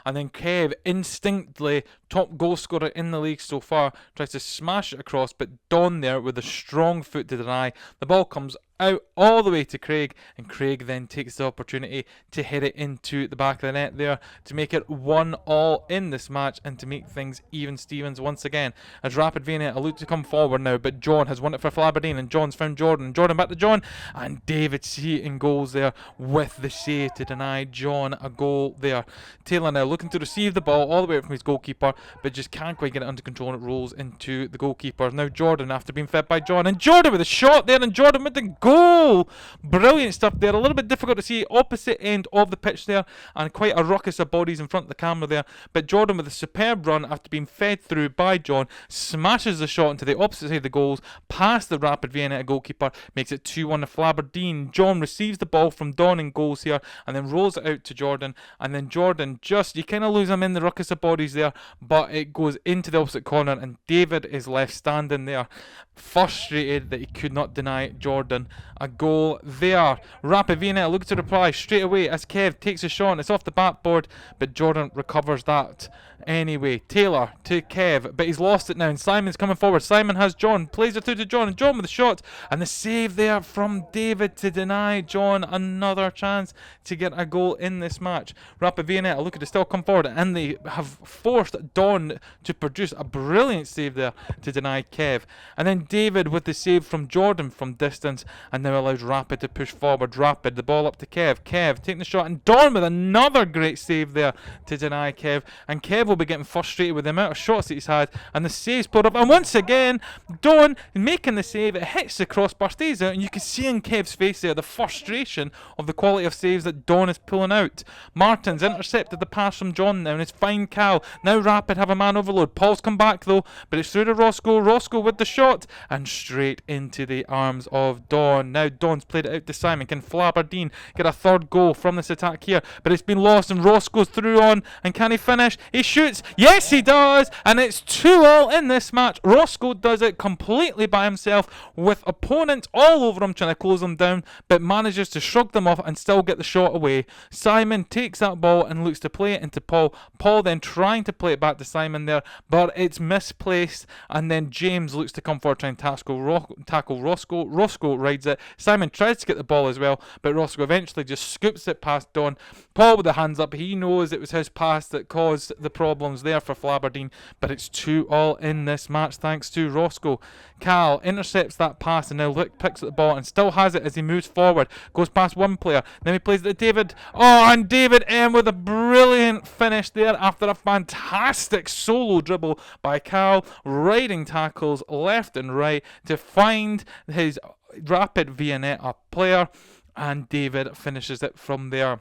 And then Kev, instinctively, top goal scorer in the league so far, tries to smash it across, but Don there with a strong foot to deny. The ball comes out all the way to Craig, and Craig then takes the opportunity to hit it into the back of the net there to make it 1-1 in this match and to make things even Stevens once again, as Rapid Vienetta look to come forward now, but John has won it for Flaberdeen, and John's found Jordan back to John, and David C in goals there with the save to deny John a goal there. Taylor now looking to receive the ball all the way from his goalkeeper, but just can't quite get it under control, and it rolls into the goalkeeper. Now Jordan after being fed by John, and Jordan with a shot there, and Jordan with the goal. Brilliant stuff there. A little bit difficult to see opposite end of the pitch there, and quite a ruckus of bodies in front of the camera there, but Jordan with a superb run after being fed through by John smashes the shot into the opposite side of the goals past the Rapid Vienna goalkeeper, makes it 2-1 to Flaberdeen. John receives the ball from Don in goals here and then rolls it out to Jordan, and then Jordan just, you kind of lose him in the ruckus of bodies there, but it goes into the opposite corner, and David is left standing there frustrated that he could not deny Jordan a goal there. Rapid Vienna look to reply straight away as Kev takes a shot, and it's off the backboard, but Jordan recovers that anyway. Taylor to Kev, but he's lost it now, and Simon's coming forward. Simon has John, plays it through to John, and John with the shot, and the save there from David to deny John another chance to get a goal in this match. Rapid Vienna look to still come forward, and they have forced Don to produce a brilliant save there to deny Kev, and then David with the save from Jordan from distance, and now allows Rapid to push forward. Rapid, the ball up to Kev, taking the shot, and Don with another great save there to deny Kev, and Kev will be getting frustrated with the amount of shots that he's had, and the save's pulled up, and once again Don making the save, it hits the crossbar, stays out, and you can see in Kev's face there the frustration of the quality of saves that Don is pulling out. Martin's intercepted the pass from John now, and it's fine Cal. Now Rapid have a man overload. Paul's come back though, but it's through to Roscoe with the shot, and straight into the arms of Don. Now Don's played it out to Simon. Can Flaberdeen get a third goal from this attack here? But it's been lost, and Roscoe's through on, and can he finish? He shoots, yes he does, and it's 2-2 in this match. Roscoe does it completely by himself with opponents all over him trying to close him down, but manages to shrug them off and still get the shot away. Simon takes that ball and looks to play it into Paul. Paul then trying to play it back to Simon there, but it's misplaced, and then James looks to come forward trying to tackle Roscoe. Roscoe rides it. Simon tries to get the ball as well, but Roscoe eventually just scoops it past Don. Paul with the hands up, he knows it was his pass that caused the problems there for Flaberdeen, but it's 2-2 in this match thanks to Roscoe. Cal intercepts that pass, and now Luke picks up the ball and still has it as he moves forward, goes past one player, then he plays it to David, and David M with a brilliant finish there after a fantastic solo dribble by Cal, riding tackles left and right to find his Rapid Vienetta player, and David finishes it from there.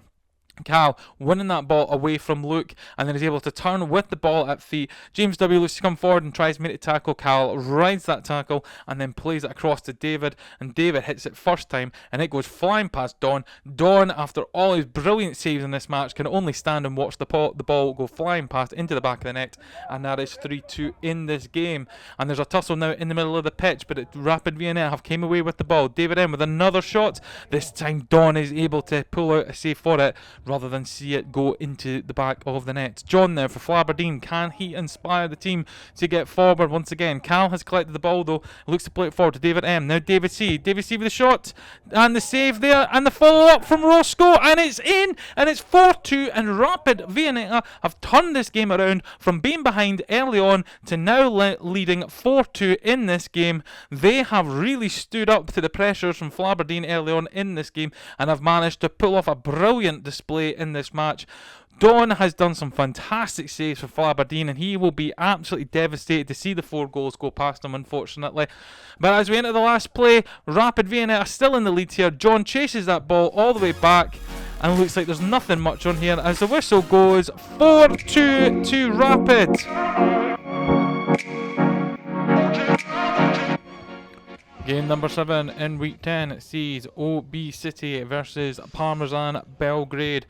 Cal winning that ball away from Luke, and then is able to turn with the ball at feet. James W looks to come forward and tries to make a tackle. Cal rides that tackle and then plays it across to David, and David hits it first time, and it goes flying past Don. Don, after all his brilliant saves in this match, can only stand and watch the ball go flying past into the back of the net, and that is 3-2 in this game. And there's a tussle now in the middle of the pitch, but Rapid Vienna have came away with the ball. David M with another shot. This time Don is able to pull out a save for it, rather than see it go into the back of the net. John now for Flaberdeen. Can he inspire the team to get forward once again? Cal has collected the ball though, looks to play it forward to David M. Now David C with the shot, and the save there, and the follow up from Roscoe, and it's in, and it's 4-2, and Rapid Vienna have turned this game around from being behind early on to now leading 4-2 in this game. They have really stood up to the pressures from Flaberdeen early on in this game and have managed to pull off a brilliant display in this match. Don has done some fantastic saves for Flaberdeen, and he will be absolutely devastated to see the 4 goals go past him, unfortunately. But as we enter the last play, Rapid Vienna are still in the lead here. John chases that ball all the way back, and looks like there's nothing much on here as the whistle goes 4-2 to Rapid. Game number 7 in week 10 sees O.B City versus Parmesan Belgrade.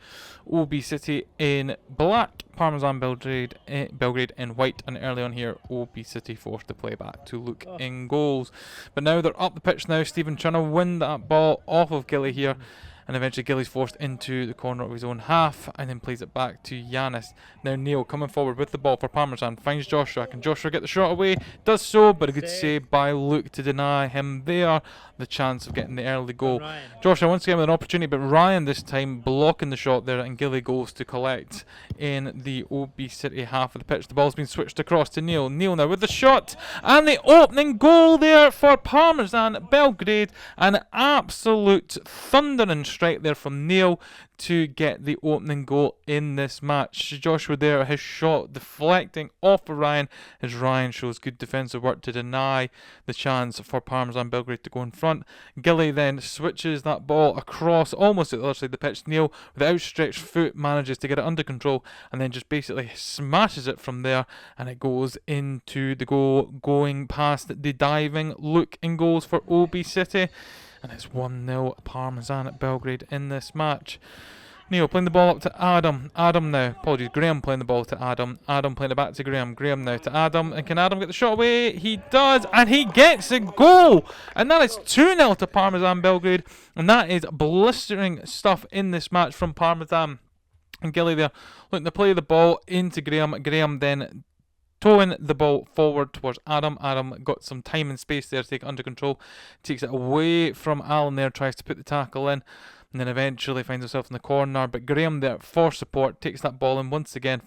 O.B City in black, Parmesan Belgrade in white, and early on here O.B City forced to play back to Luke in goals. But now they're up the pitch now. Stephen trying to win that ball off of Gilly here, and eventually Gilly's forced into the corner of his own half and then plays it back to Giannis. Now Neil coming forward with the ball for Parmesan, finds Joshua. Can Joshua get the shot away? Does so, but a good save by Luke to deny him there the chance of getting the early goal. Joshua once again with an opportunity, but Ryan this time blocking the shot there, and Gilly goes to collect in the O.B City half of the pitch. The ball's been switched across to Neil. Neil now with the shot, and the opening goal there for Parmesan Belgrade. An absolute thundering strike there from Neil to get the opening goal in this match. Joshua there, his shot deflecting off of Ryan as Ryan shows good defensive work to deny the chance for Parmesan Belgrade to go in front. Gilly then switches that ball across almost at the other side of the pitch. Neil with the outstretched foot manages to get it under control and then just basically smashes it from there, and it goes into the goal, going past the diving Luke in goals for O.B City. And it's 1-0 Parmesan Belgrade in this match. Neil playing the ball up to Adam. Adam now. Apologies. Graham playing the ball to Adam. Adam playing it back to Graham. Graham now to Adam. And can Adam get the shot away? He does. And he gets a goal. And that is 2-0 to Parmesan Belgrade. And that is blistering stuff in this match from Parmesan. And Gilly there looking to play the ball into Graham. Graham then throwing the ball forward towards Adam. Adam got some time and space there to take it under control. Takes it away from Alan there, tries to put the tackle in, and then eventually finds himself in the corner. But Graham there for support takes that ball in once again,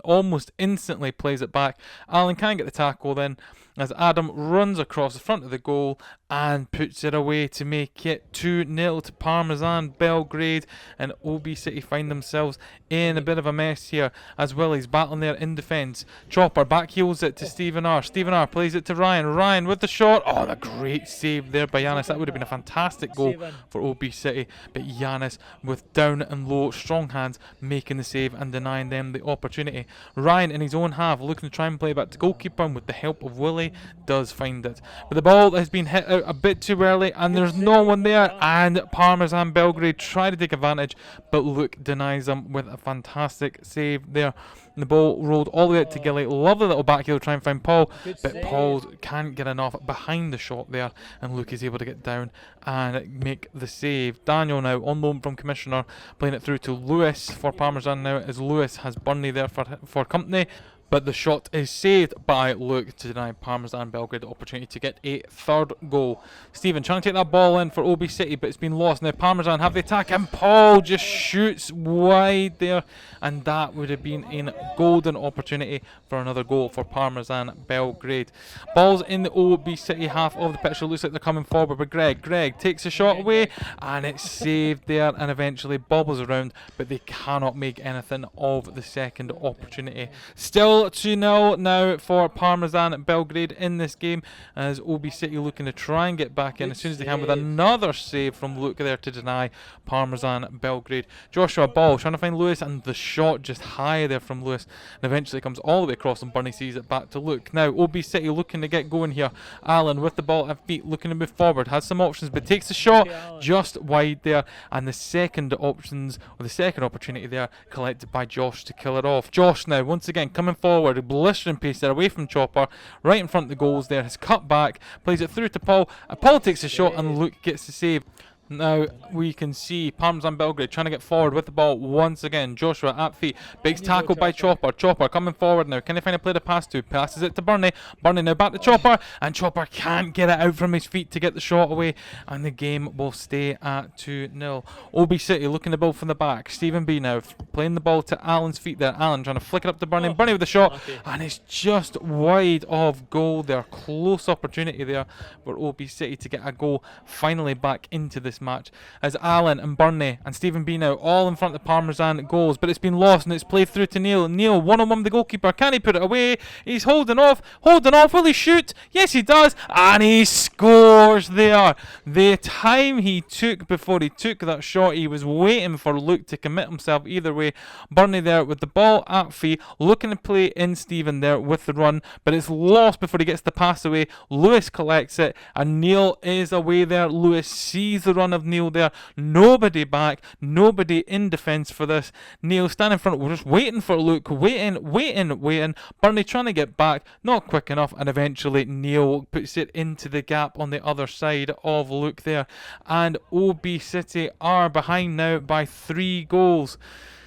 almost instantly plays it back. Alan can't get the tackle then as Adam runs across the front of the goal and puts it away to make it 2-0 to Parmesan Belgrade, and O.B City find themselves in a bit of a mess here as Willie's battling there in defence. Chopper back heels it to Stephen R. Stephen R plays it to Ryan. Ryan with the shot. Oh, the great save there by Giannis. That would have been a fantastic goal for O.B City, but Giannis with down and low strong hands making the save and denying them the opportunity. Ryan in his own half looking to try and play back to goalkeeper, and with the help of Willie does find it, but the ball has been hit out a bit too early and there's no one there, and Parmesan Belgrade try to take advantage, but Luke denies them with a fantastic save there. And the ball rolled all the way out to Gilly. Lovely little back heel to try and find Paul, but Paul can't get enough behind the shot there, and Luke is able to get down and make the save. Daniel now on loan from Commissioner, playing it through to Lewis for Parmesan now, as Lewis has Burnley there for company. But the shot is saved by Luke to deny Parmesan Belgrade the opportunity to get a third goal. Stephen trying to take that ball in for O.B City, but it's been lost. Now Parmesan have the attack, and Paul just shoots wide there, and that would have been a golden opportunity for another goal for Parmesan Belgrade. Ball's in the O.B City half of the pitch. It looks like they're coming forward, but Greg takes a shot away, and it's saved there and eventually bobbles around, but they cannot make anything of the second opportunity. Still 2-0 now for Parmesan Belgrade in this game, as O.B City looking to try and get back in as soon as they can with another save from Luke there to deny Parmesan Belgrade. Joshua ball trying to find Lewis, and the shot just high there from Lewis, and eventually comes all the way across, and Bernie sees it back to Luke. Now O.B City looking to get going here. Alan with the ball at feet looking to move forward, has some options but takes the shot just wide there, and the second opportunity there collected by Josh to kill it off. Josh now once again coming forward, a blistering pace there away from Chopper, right in front of the goals there, has cut back, plays it through to Paul, and Paul takes the shot and Luke gets the save. Now we can see Parmesan Belgrade trying to get forward with the ball once again. Joshua at feet, big tackle by Chopper. Chopper coming forward now. Can he find a player to pass to? Passes it to Bernie. Bernie now back to Chopper, and Chopper can't get it out from his feet to get the shot away, and the game will stay at 2-0. O.B City looking the ball from the back. Stephen B now playing the ball to Alan's feet there. Alan trying to flick it up to Bernie. Bernie with the shot, and it's just wide of goal there. Close opportunity there for O.B City to get a goal finally back into this match, as Alan and Burnley and Stephen B now all in front of Parmesan goals, but it's been lost and it's played through to Neil. Neil one-on-one with the goalkeeper. Can he put it away? He's holding off. Will he shoot? Yes, he does, and he scores there. The time he took before he took that shot, he was waiting for Luke to commit himself either way. Burnley there with the ball at feet, looking to play in Stephen there with the run, but it's lost before he gets the pass away. Lewis collects it, and Neil is away there. Lewis sees the run run of Neil there. Nobody back, nobody in defence for this. Neil standing in front, we're just waiting for Luke, waiting. Burnley trying to get back, not quick enough, and eventually Neil puts it into the gap on the other side of Luke there. And O.B City are behind now by 3 goals.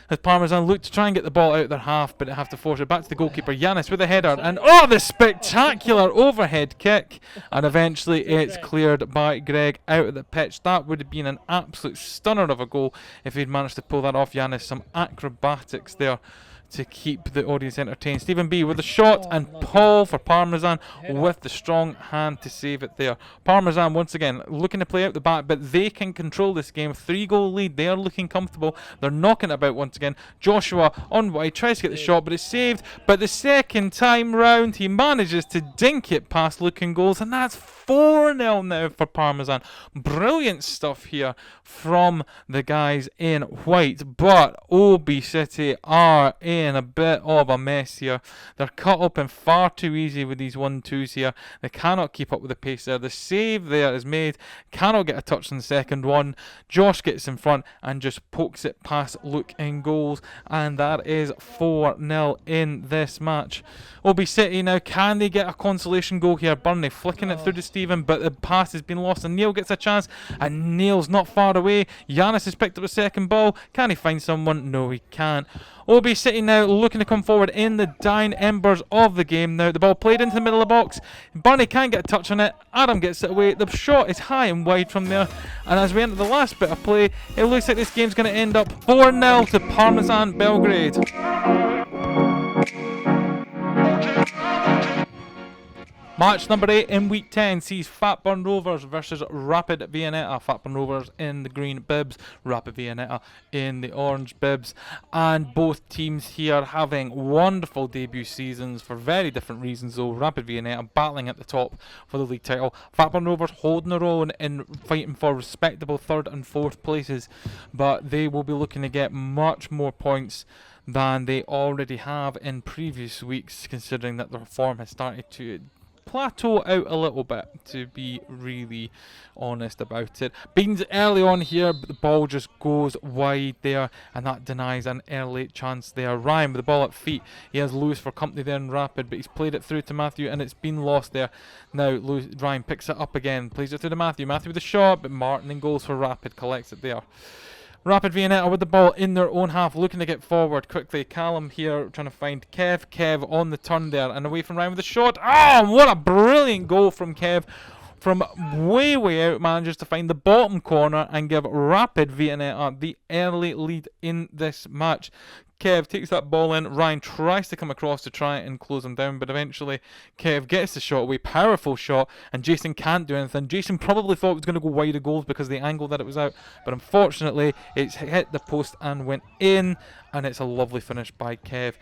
As Parmesan look to try and get the ball out their half, but they have to force it back to the goalkeeper, Yanis, with a header, and the spectacular overhead kick, and eventually it's cleared by Greg out of the pitch. That would have been an absolute stunner of a goal if he'd managed to pull that off. Yanis, some acrobatics there to keep the audience entertained. Stephen B with the shot, and Paul for Parmesan with the strong hand to save it there. Parmesan once again looking to play out the back, but they can control this game. 3-goal lead, they are looking comfortable. They're knocking it about once again. Joshua on wide tries to get the shot, but it's saved. But the second time round he manages to dink it past looking goals, and that's 4-0 now for Parmesan. Brilliant stuff here from the guys in white, but O.B City are in a bit of a mess here. They're cut open far too easy with these 1-2s here. They cannot keep up with the pace there. The save there is made, cannot get a touch on the second one. Josh gets in front and just pokes it past Luke in goals, and that is 4-0 in this match. O.B City now, can they get a consolation goal here? Burnley flicking it through to Stephen, but the pass has been lost, and Neil gets a chance, and Neil's not far away. Yanis has picked up a second ball. Can he find someone? No, he can't. O.B City now looking to come forward in the dying embers of the game now. The ball played into the middle of the box. Burnley can't get a touch on it. Adam gets it away. The shot is high and wide from there. And as we enter the last bit of play, it looks like this game's going to end up 4-0 to Parmesan Belgrade. Match number 8 in week 10 sees Fatburn Rovers versus Rapid Vienetta. Fatburn Rovers in the green bibs, Rapid Vienetta in the orange bibs. And both teams here having wonderful debut seasons for very different reasons though. Rapid Vienetta battling at the top for the league title. Fatburn Rovers holding their own in fighting for respectable 3rd and 4th places. But they will be looking to get much more points than they already have in previous weeks, considering that their form has started to plateau out a little bit, to be really honest about it. Beans early on here, but the ball just goes wide there, and that denies an early chance there. Ryan with the ball at feet, he has Lewis for company there in Rapid, but he's played it through to Matthew and it's been lost there. Now Ryan picks it up again, plays it through to Matthew with the shot, but Martin in goals for Rapid, collects it there. Rapid Vienetta with the ball in their own half, looking to get forward quickly. Callum here trying to find Kev. Kev on the turn there and away from Ryan with the shot. What a brilliant goal from Kev. From way out, manages to find the bottom corner and give Rapid Vienetta the early lead in this match. Kev takes that ball in. Ryan tries to come across to try and close him down, but eventually Kev gets the shot away. Powerful shot, and Jason can't do anything. Jason probably thought it was going to go wide of goals because of the angle that it was out, but unfortunately it's hit the post and went in, and it's a lovely finish by Kev.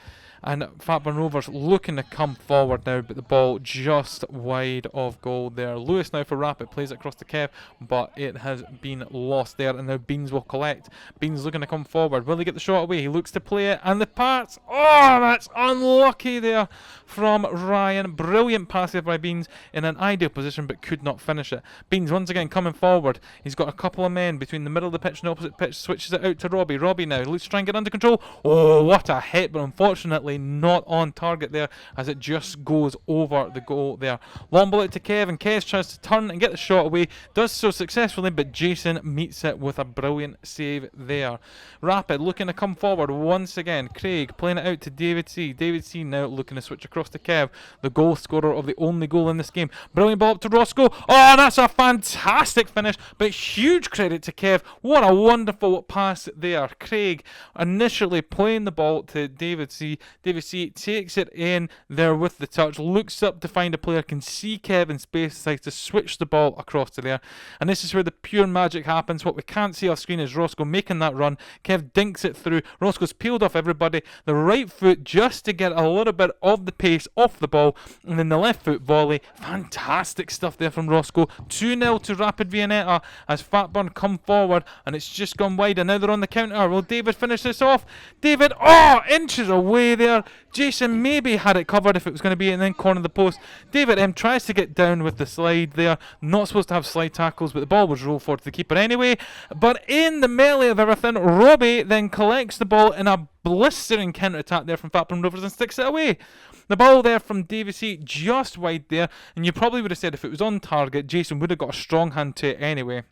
And Fatburn Rovers looking to come forward now, but the ball just wide of goal there. Lewis now for Rapid, plays it across to Kev, but it has been lost there, and now Beans will collect. Beans looking to come forward. Will he get the shot away? He looks to play it, and the pass. That's unlucky there from Ryan. Brilliant pass there by Beans in an ideal position, but could not finish it. Beans once again coming forward. He's got a couple of men between the middle of the pitch and the opposite pitch. Switches it out to Robbie. Robbie now looks to try and get under control. What a hit, but unfortunately not on target there, as it just goes over the goal there. Long ball out to Kev, and Kev tries to turn and get the shot away. Does so successfully, but Jason meets it with a brilliant save there. Rapid looking to come forward once again. Craig playing it out to David C. David C now looking to switch across to Kev, the goal scorer of the only goal in this game. Brilliant ball up to Roscoe. That's a fantastic finish, but huge credit to Kev. What a wonderful pass there. Craig initially playing the ball to David C. David C takes it in there with the touch, looks up to find a player, can see Kev in space, decides to switch the ball across to there, and this is where the pure magic happens. What we can't see off screen is Roscoe making that run. Kev dinks it through. Roscoe's peeled off everybody. The right foot just to get a little bit of the pace off the ball, and then the left foot volley. Fantastic stuff there from Roscoe. 2-0 to Rapid Vienetta as Fatburn come forward, and it's just gone wide, and now they're on the counter. Will David finish this off? David, oh, inches away there. Jason maybe had it covered if it was going to be in the corner of the post. David M tries to get down with the slide there. Not supposed to have slide tackles, but the ball was rolled forward to the keeper anyway. But in the melee of everything, Robbie then collects the ball in a blistering counter-attack there from Fatburn Rovers and sticks it away. The ball there from David C just wide there, and you probably would have said if it was on target, Jason would have got a strong hand to it anyway.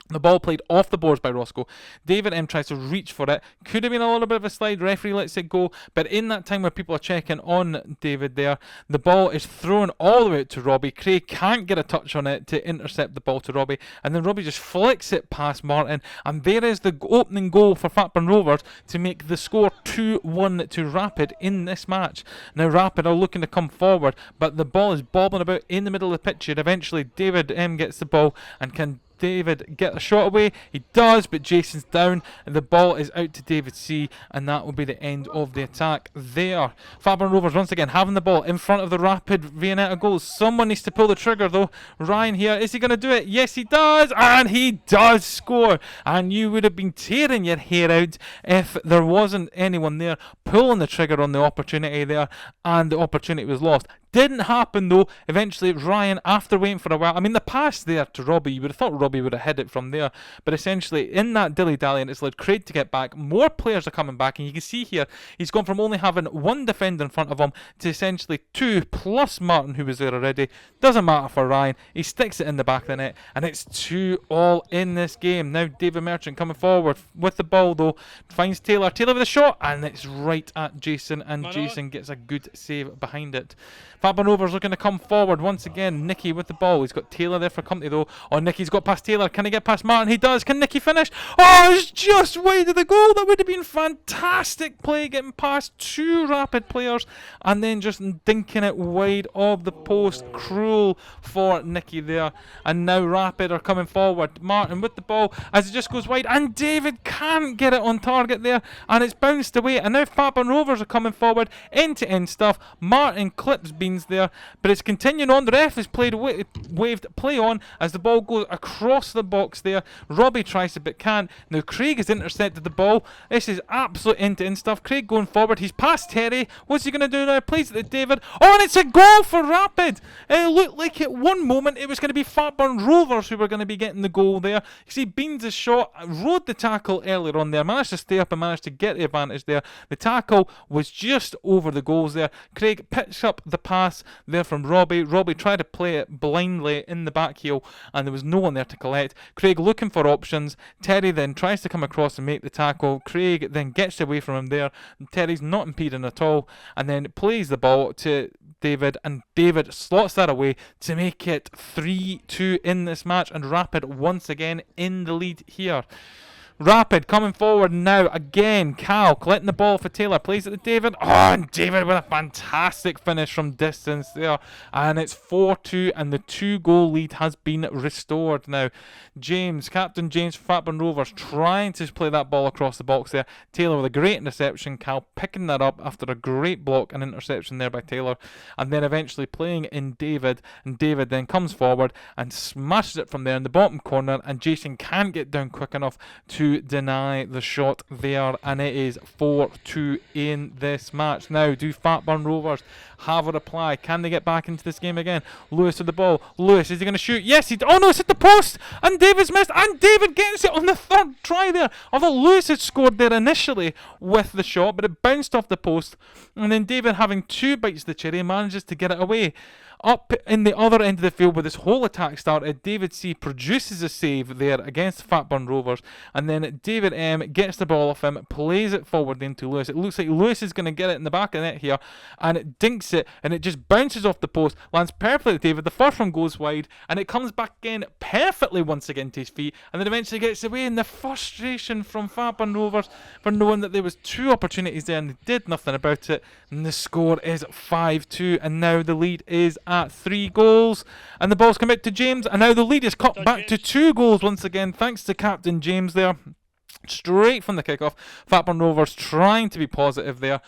The ball played off the boards by Roscoe. David M tries to reach for it. Could have been a little bit of a slide. Referee lets it go. But in that time where people are checking on David there, the ball is thrown all the way out to Robbie. Craig can't get a touch on it to intercept the ball to Robbie. And then Robbie just flicks it past Martin. And there is the opening goal for Fatburn Rovers to make the score 2-1 to Rapid in this match. Now Rapid are looking to come forward, but the ball is bobbling about in the middle of the pitch. And eventually David M gets the ball and can David get a shot away. He does, but Jason's down and the ball is out to David C, and that will be the end of the attack there. Fatburn Rovers once again having the ball in front of the Rapid Vienetta goals. Someone needs to pull the trigger though. Ryan here, is he going to do it? Yes he does, and he does score. And you would have been tearing your hair out if there wasn't anyone there pulling the trigger on the opportunity there, and the opportunity was lost. Didn't happen though. Eventually Ryan, after waiting for a while, I mean the pass there to Robbie, you would have thought Robbie would have hit it from there, but essentially in that dilly-dallying it's led Craig to get back. More players are coming back, and you can see here he's gone from only having one defender in front of him to essentially two plus Martin, who was there already. Doesn't matter for Ryan, he sticks it in the back of the net, and it's 2-2 in this game. Now David Merchant coming forward with the ball though, finds Taylor with a shot, and it's right at Jason, and Jason gets a good save behind it. Fatburn Rovers looking to come forward once again. Nicky with the ball. He's got Taylor there for company though. Oh, Nicky's got past Taylor. Can he get past Martin? He does. Can Nicky finish? Oh, it's just wide of the goal. That would have been fantastic play, getting past two Rapid players and then just dinking it wide of the post. Cruel for Nicky there. And now Rapid are coming forward. Martin with the ball as it just goes wide, and David can't get it on target there, and it's bounced away. And now Fatburn Rovers are coming forward. End-to-end stuff. Martin clips Beans there, but it's continuing on. The ref has waved play on as the ball goes across the box there. Robbie tries it but can't. Now Craig has intercepted the ball. This is absolute end-to-end stuff. Craig going forward. He's past Terry. What's he going to do now? Plays it to David. Oh, and it's a goal for Rapid. It looked like at one moment it was going to be Fatburn Rovers who were going to be getting the goal there. You see Beans' shot rode the tackle earlier on there. Managed to stay up and managed to get the advantage there. The tackle was just over the goals there. Craig picks up the pass there from Robbie. Robbie tried to play it blindly in the back heel, and there was no one there to collect. Craig looking for options. Terry then tries to come across and make the tackle. Craig then gets away from him there. Terry's not impeding at all, and then plays the ball to David, and David slots that away to make it 3-2 in this match, and Rapid once again in the lead here. Rapid coming forward now again. Cal collecting the ball for Taylor, plays it to David. Oh, and David with a fantastic finish from distance there, and it's 4-2, and the 2-goal lead has been restored now. James, Captain James for Fatburn Rovers, trying to play that ball across the box there. Taylor with a great interception. Cal picking that up after a great block and interception there by Taylor, and then eventually playing in David, and David then comes forward and smashes it from there in the bottom corner, and Jason can't get down quick enough to deny the shot there, and it is 4-2 in this match. Now, do Fatburn Rovers have a reply? Can they get back into this game again? Lewis with the ball. Lewis, is he going to shoot? Yes, oh no, it's hit the post, and David's missed, and David gets it on the third try there. Although Lewis had scored there initially with the shot, but it bounced off the post, and then David, having two bites of the cherry, manages to get it away. Up in the other end of the field where this whole attack started, David C produces a save there against Fatburn Rovers, and then David M gets the ball off him, plays it forward into Lewis. It looks like Lewis is going to get it in the back of the net here, and it dinks it, and it just bounces off the post, lands perfectly to David. The first one goes wide, and it comes back again perfectly once again to his feet, and then eventually gets away. And the frustration from Fatburn Rovers for knowing that there was two opportunities there and they did nothing about it, and the score is 5-2, and now the lead is at 3 goals, and the ball's come out to James, and now the lead is cut back to 2 goals once again, thanks to Captain James there, straight from the kickoff. Fatburn Rovers trying to be positive there,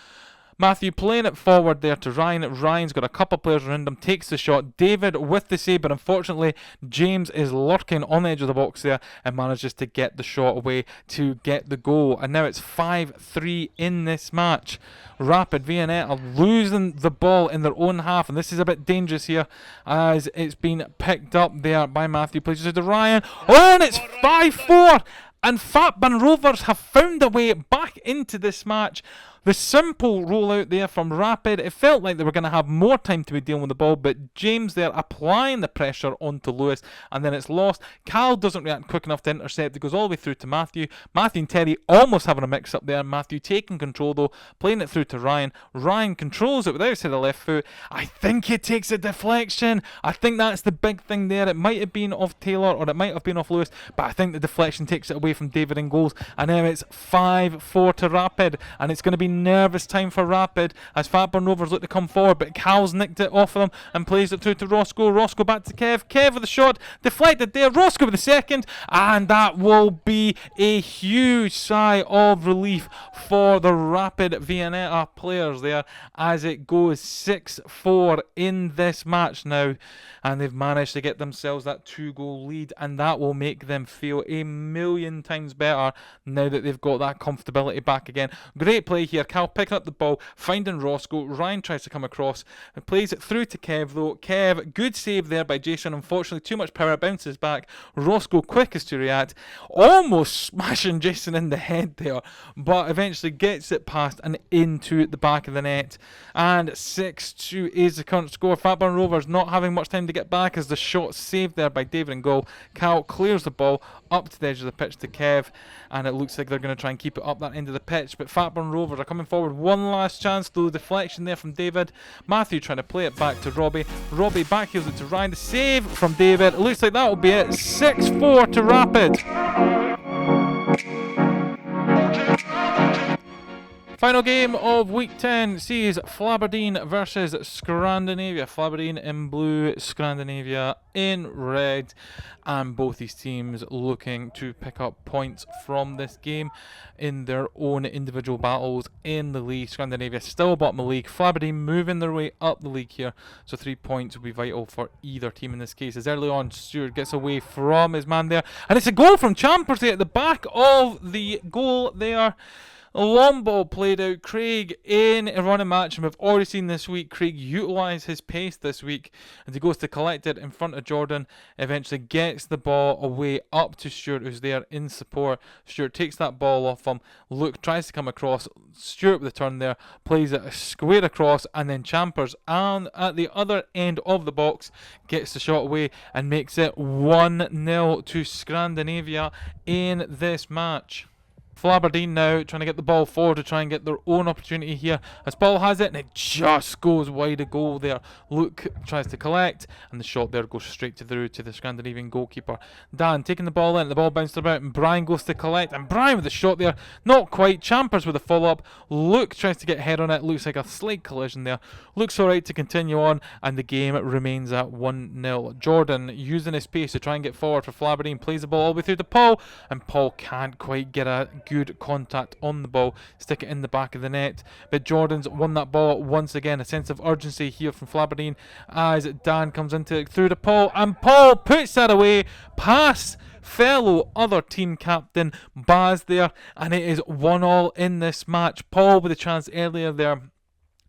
Matthew playing it forward there to Ryan. Ryan's got a couple players around him, takes the shot. David with the save, but unfortunately James is lurking on the edge of the box there and manages to get the shot away to get the goal. And now it's 5-3 in this match. Rapid Vienetta are losing the ball in their own half, and this is a bit dangerous here as it's been picked up there by Matthew. Plays it to Ryan. Oh, and it's 5-4. And Fatburn Rovers have found a way back into this match. The simple rollout there from Rapid, it felt like they were going to have more time to be dealing with the ball, but James there applying the pressure onto Lewis, and then it's lost. Cal doesn't react quick enough to intercept. It goes all the way through to Matthew. Matthew and Terry almost having a mix-up there. Matthew taking control though, playing it through to Ryan. Ryan controls it with the outside of the left foot. I think it takes a deflection. I think that's the big thing there. It might have been off Taylor or it might have been off Lewis, but I think the deflection takes it away from David in goals, and now it's 5-4 to Rapid, and it's going to be nervous time for Rapid as Fatburn Rovers look to come forward, but Cal's nicked it off of them and plays it through to Roscoe. Roscoe back to Kev. Kev with the shot, deflected there. Roscoe with the second, and that will be a huge sigh of relief for the Rapid Vienetta players there as it goes 6-4 in this match now, and they've managed to get themselves that 2-goal lead, and that will make them feel a million times better now that they've got that comfortability back again. Great play here. Cal picking up the ball, finding Roscoe. Ryan tries to come across and plays it through to Kev though. Kev, good save there by Jason. Unfortunately, too much power, bounces back. Roscoe quickest to react, almost smashing Jason in the head there, but eventually gets it past and into the back of the net. And 6-2 is the current score. Fatburn Rovers not having much time to get back as the shot saved there by David and goal. Cal clears the ball up to the edge of the pitch to Kev, and it looks like they're going to try and keep it up that end of the pitch, but Fatburn Rovers are coming forward. One last chance though, deflection there from David. Matthew trying to play it back to Robbie. Robbie backheels it to Ryan. The save from David. It looks like that will be it. 6-4 to Rapid. Final game of week 10 sees Flaberdeen versus Scrandinavia. Flaberdeen in blue, Scrandinavia in red, and both these teams looking to pick up points from this game in their own individual battles in the league. Scrandinavia still bottom of the league. Flaberdeen moving their way up the league here, so 3 points will be vital for either team in this case. As early on, Stewart gets away from his man there, and it's a goal from Champers at the back of the goal there. A long ball played out. Craig in a running match, and we've already seen this week Craig utilise his pace this week, and he goes to collect it in front of Jordan, eventually gets the ball away up to Stuart, who's there in support. Stuart takes that ball off him. Luke tries to come across. Stuart with the turn there, plays it square across, and then Champers and at the other end of the box gets the shot away and makes it 1-0 to Scrandinavia in this match. Flaberdeen now trying to get the ball forward to try and get their own opportunity here. As ball has it, and it just goes wide of goal there. Luke tries to collect, and the shot there goes straight through to the Scandinavian goalkeeper. Dan taking the ball in, the ball bounced about, and Brian goes to collect, and Brian with the shot there, not quite. Champers with the follow-up. Luke tries to get a head on it, looks like a slight collision there. Looks alright to continue on, and the game remains at 1-0. Jordan using his pace to try and get forward for Flaberdeen, plays the ball all the way through to Paul, and Paul can't quite get a good contact on the ball, stick it in the back of the net, but Jordan's won that ball once again. A sense of urgency here from Flaberdeen as Dan comes into it through to Paul, and Paul puts that away past fellow other team captain Baz there, and it is 1-1 in this match. Paul with a chance earlier there,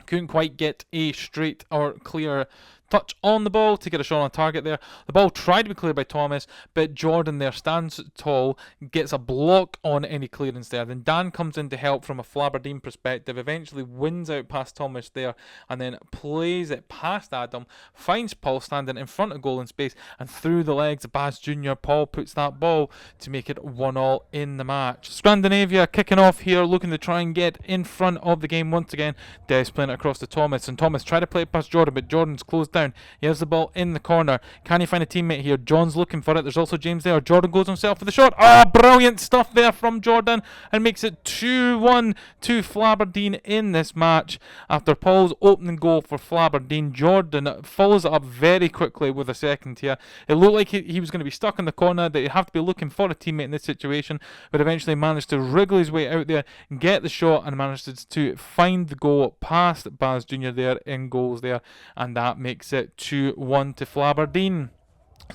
couldn't quite get a straight or clear touch on the ball to get a shot on target there. The ball tried to be cleared by Thomas, but Jordan there stands tall, gets a block on any clearance there. Then Dan comes in to help from a Flaberdeen perspective, eventually wins out past Thomas there, and then plays it past Adam, finds Paul standing in front of goal in space, and through the legs of Baz Jr., Paul puts that ball to make it 1-1 in the match. Scandinavia kicking off here, looking to try and get in front of the game once again. Des playing it across to Thomas, and Thomas tried to play it past Jordan, but Jordan's closed down Showdown. He has the ball in the corner. Can he find a teammate here? John's looking for it. There's also James there. Jordan goes himself for the shot. Oh, brilliant stuff there from Jordan, and makes it 2-1 to Flaberdeen in this match. After Paul's opening goal for Flaberdeen, Jordan follows it up very quickly with a second here. It looked like he was going to be stuck in the corner, that he'd have to be looking for a teammate in this situation, but eventually managed to wriggle his way out there, get the shot, and managed to find the goal past Baz Jr. there in goals there, and that makes it 2-1 to Flaberdeen.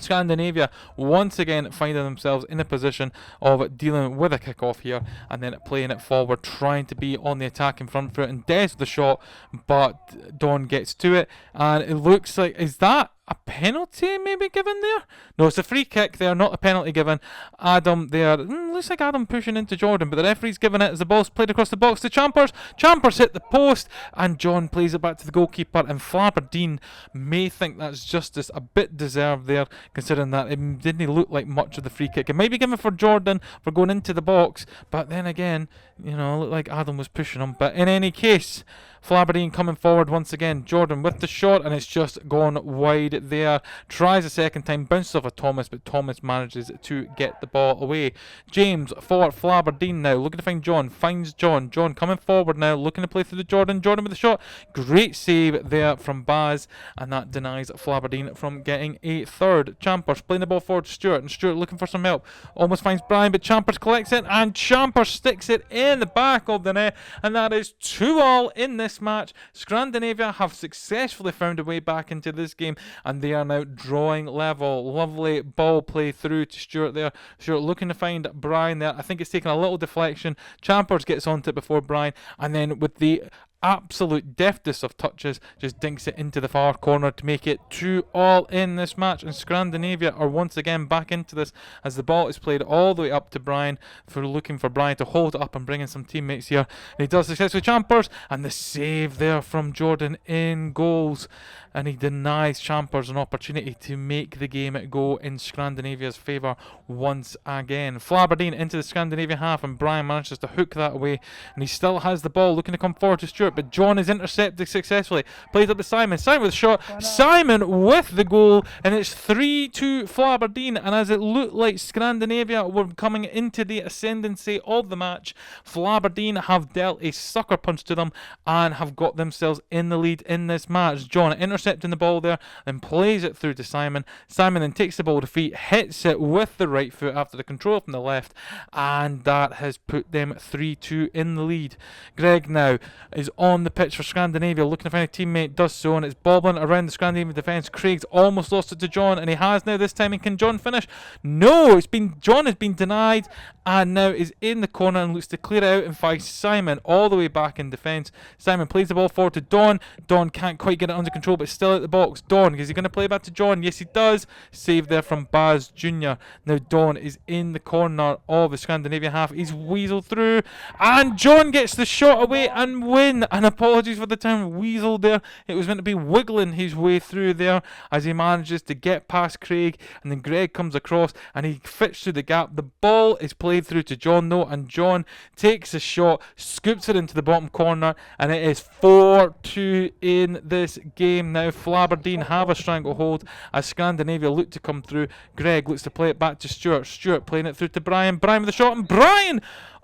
Scandinavia once again finding themselves in a position of dealing with a kick-off here and then playing it forward, trying to be on the attack in front foot, and Des with the shot, but Don gets to it, and it looks like, is that a penalty maybe given there? No, it's a free kick there, not a penalty given. Adam there, looks like Adam pushing into Jordan, but the referee's given it as the ball's played across the box to Champers. Champers hit the post, and John plays it back to the goalkeeper, and Flaberdeen may think that's justice a bit deserved there, considering that it didn't look like much of the free kick. It might be given for Jordan for going into the box, but then again, you know, it looked like Adam was pushing him. But in any case, Flaberdeen coming forward once again. Jordan with the shot, and it's just gone wide there. Tries a second time, bounces off of Thomas, but Thomas manages to get the ball away. James for Flaberdeen now, looking to find John. Finds John. John coming forward now, looking to play through the Jordan. Jordan with the shot. Great save there from Baz, and that denies Flaberdeen from getting a third. Champers playing the ball forward to Stewart, and Stewart looking for some help. Almost finds Brian, but Champers collects it, and Champers sticks it in the back of the net, and that is 2-2 in this match. Scrandinavia have successfully found a way back into this game, and they are now drawing level. Lovely ball play through to Stewart there. Stewart looking to find Brian there. I think it's taken a little deflection. Champers gets onto it before Brian, and then with the absolute deftness of touches, just dinks it into the far corner to make it 2-2 in this match. And Scrandinavia are once again back into this as the ball is played all the way up to Brian, for looking for Brian to hold it up and bring in some teammates here. And he does successfully. Champers, and the save there from Jordan in goals, and he denies Champers an opportunity to make the game go in Scrandinavia's favour once again. Flaberdeen into the Scandinavia half, and Brian manages to hook that away, and he still has the ball, looking to come forward to Stewart, but John is intercepted successfully. Plays up to Simon. Simon with a shot. Simon with the goal, and it's 3-2 Flaberdeen. And as it looked like Scandinavia were coming into the ascendancy of the match, Flaberdeen have dealt a sucker punch to them and have got themselves in the lead in this match. John intercepting the ball there, and plays it through to Simon. Simon then takes the ball to feet, hits it with the right foot after the control from the left, and that has put them 3-2 in the lead. Greg now is on the pitch for Scandinavia, looking to find a teammate, does so, and it's bobbling around the Scandinavian defence. Craig's almost lost it to John, and he has now this time, and can John finish? No, John has been denied, and now is in the corner and looks to clear it out and finds Simon all the way back in defence. Simon plays the ball forward to Don. Don can't quite get it under control, but still at the box. Don, is he going to play back to John? Yes, he does. Save there from Baz Jr. Now Don is in the corner of the Scandinavia half. He's weaseled through, and John gets the shot away and win. And apologies for the term weasel there. It was meant to be wiggling his way through there as he manages to get past Craig, and then Greg comes across and he fits through the gap. The ball is played through to John though, and John takes a shot, scoops it into the bottom corner, and it is 4-2 in this game. Now Flaberdeen have a stranglehold as Scandinavia look to come through. Greg looks to play it back to Stewart. Stewart playing it through to Brian. Brian with the shot, and Brian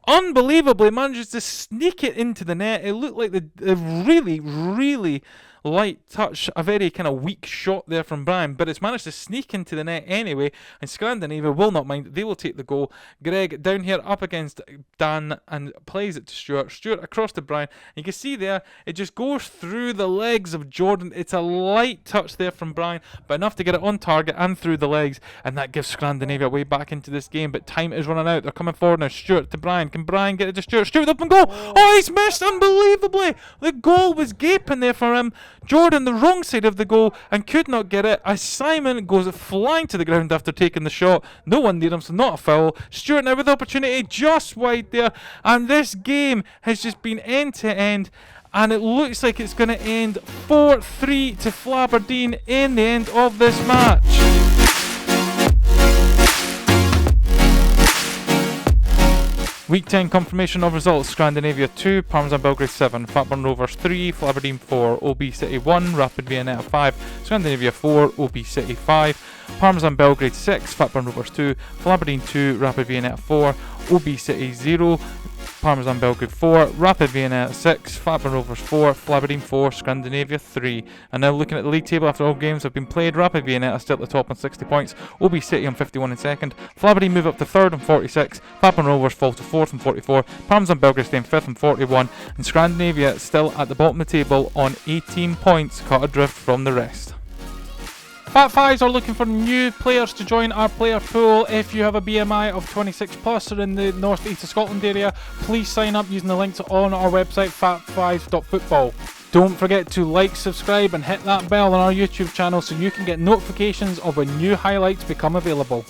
unbelievably manages to sneak it into the net. It looked like the really light touch, a very kind of weak shot there from Brian, but it's managed to sneak into the net anyway, and Scandinavia will not mind. They will take the goal. Greg down here up against Dan and plays it to Stewart. Stewart across to Brian. You can see there, it just goes through the legs of Jordan. It's a light touch there from Brian, but enough to get it on target and through the legs, and that gives Scandinavia way back into this game, but time is running out. They're coming forward now. Stewart to Brian. Can Brian get it to Stewart? Stewart up and goal! Oh, he's missed unbelievably! The goal was gaping there for him. Jordan the wrong side of the goal and could not get it as Simon goes flying to the ground after taking the shot. No one near him, so not a foul. Stewart now with the opportunity just wide there, and this game has just been end to end, and it looks like it's going to end 4-3 to Flaberdeen in the end of this match. Week 10 confirmation of results: Scrandinavia 2, Parmesan Belgrade 7, Fatburn Rovers 3, Flaberdeen 4, O.B City 1, Rapid Vienetta 5, Scrandinavia 4, O.B City 5, Parmesan Belgrade 6, Fatburn Rovers 2, Flaberdeen 2, Rapid Vienetta 4, O.B City 0, Parmesan Belgrade 4, Rapid Vienetta 6, Fatburn Rovers 4, Flaberdeen 4, Scrandinavia 3. And now looking at the league table after all games have been played, Rapid Vienetta still at the top on 60 points, O.B City on 51 in second, Flaberdeen move up to third on 46, Fatburn Rovers fall to fourth on 44, Parmesan Belgrade stay in fifth on 41, and Scrandinavia still at the bottom of the table on 18 points, cut adrift from the rest. Fat Fives are looking for new players to join our player pool. If you have a BMI of 26 plus or in the north east of Scotland area, please sign up using the links on our website, fatfives.football. Don't forget to like, subscribe and hit that bell on our YouTube channel so you can get notifications of when new highlights become available.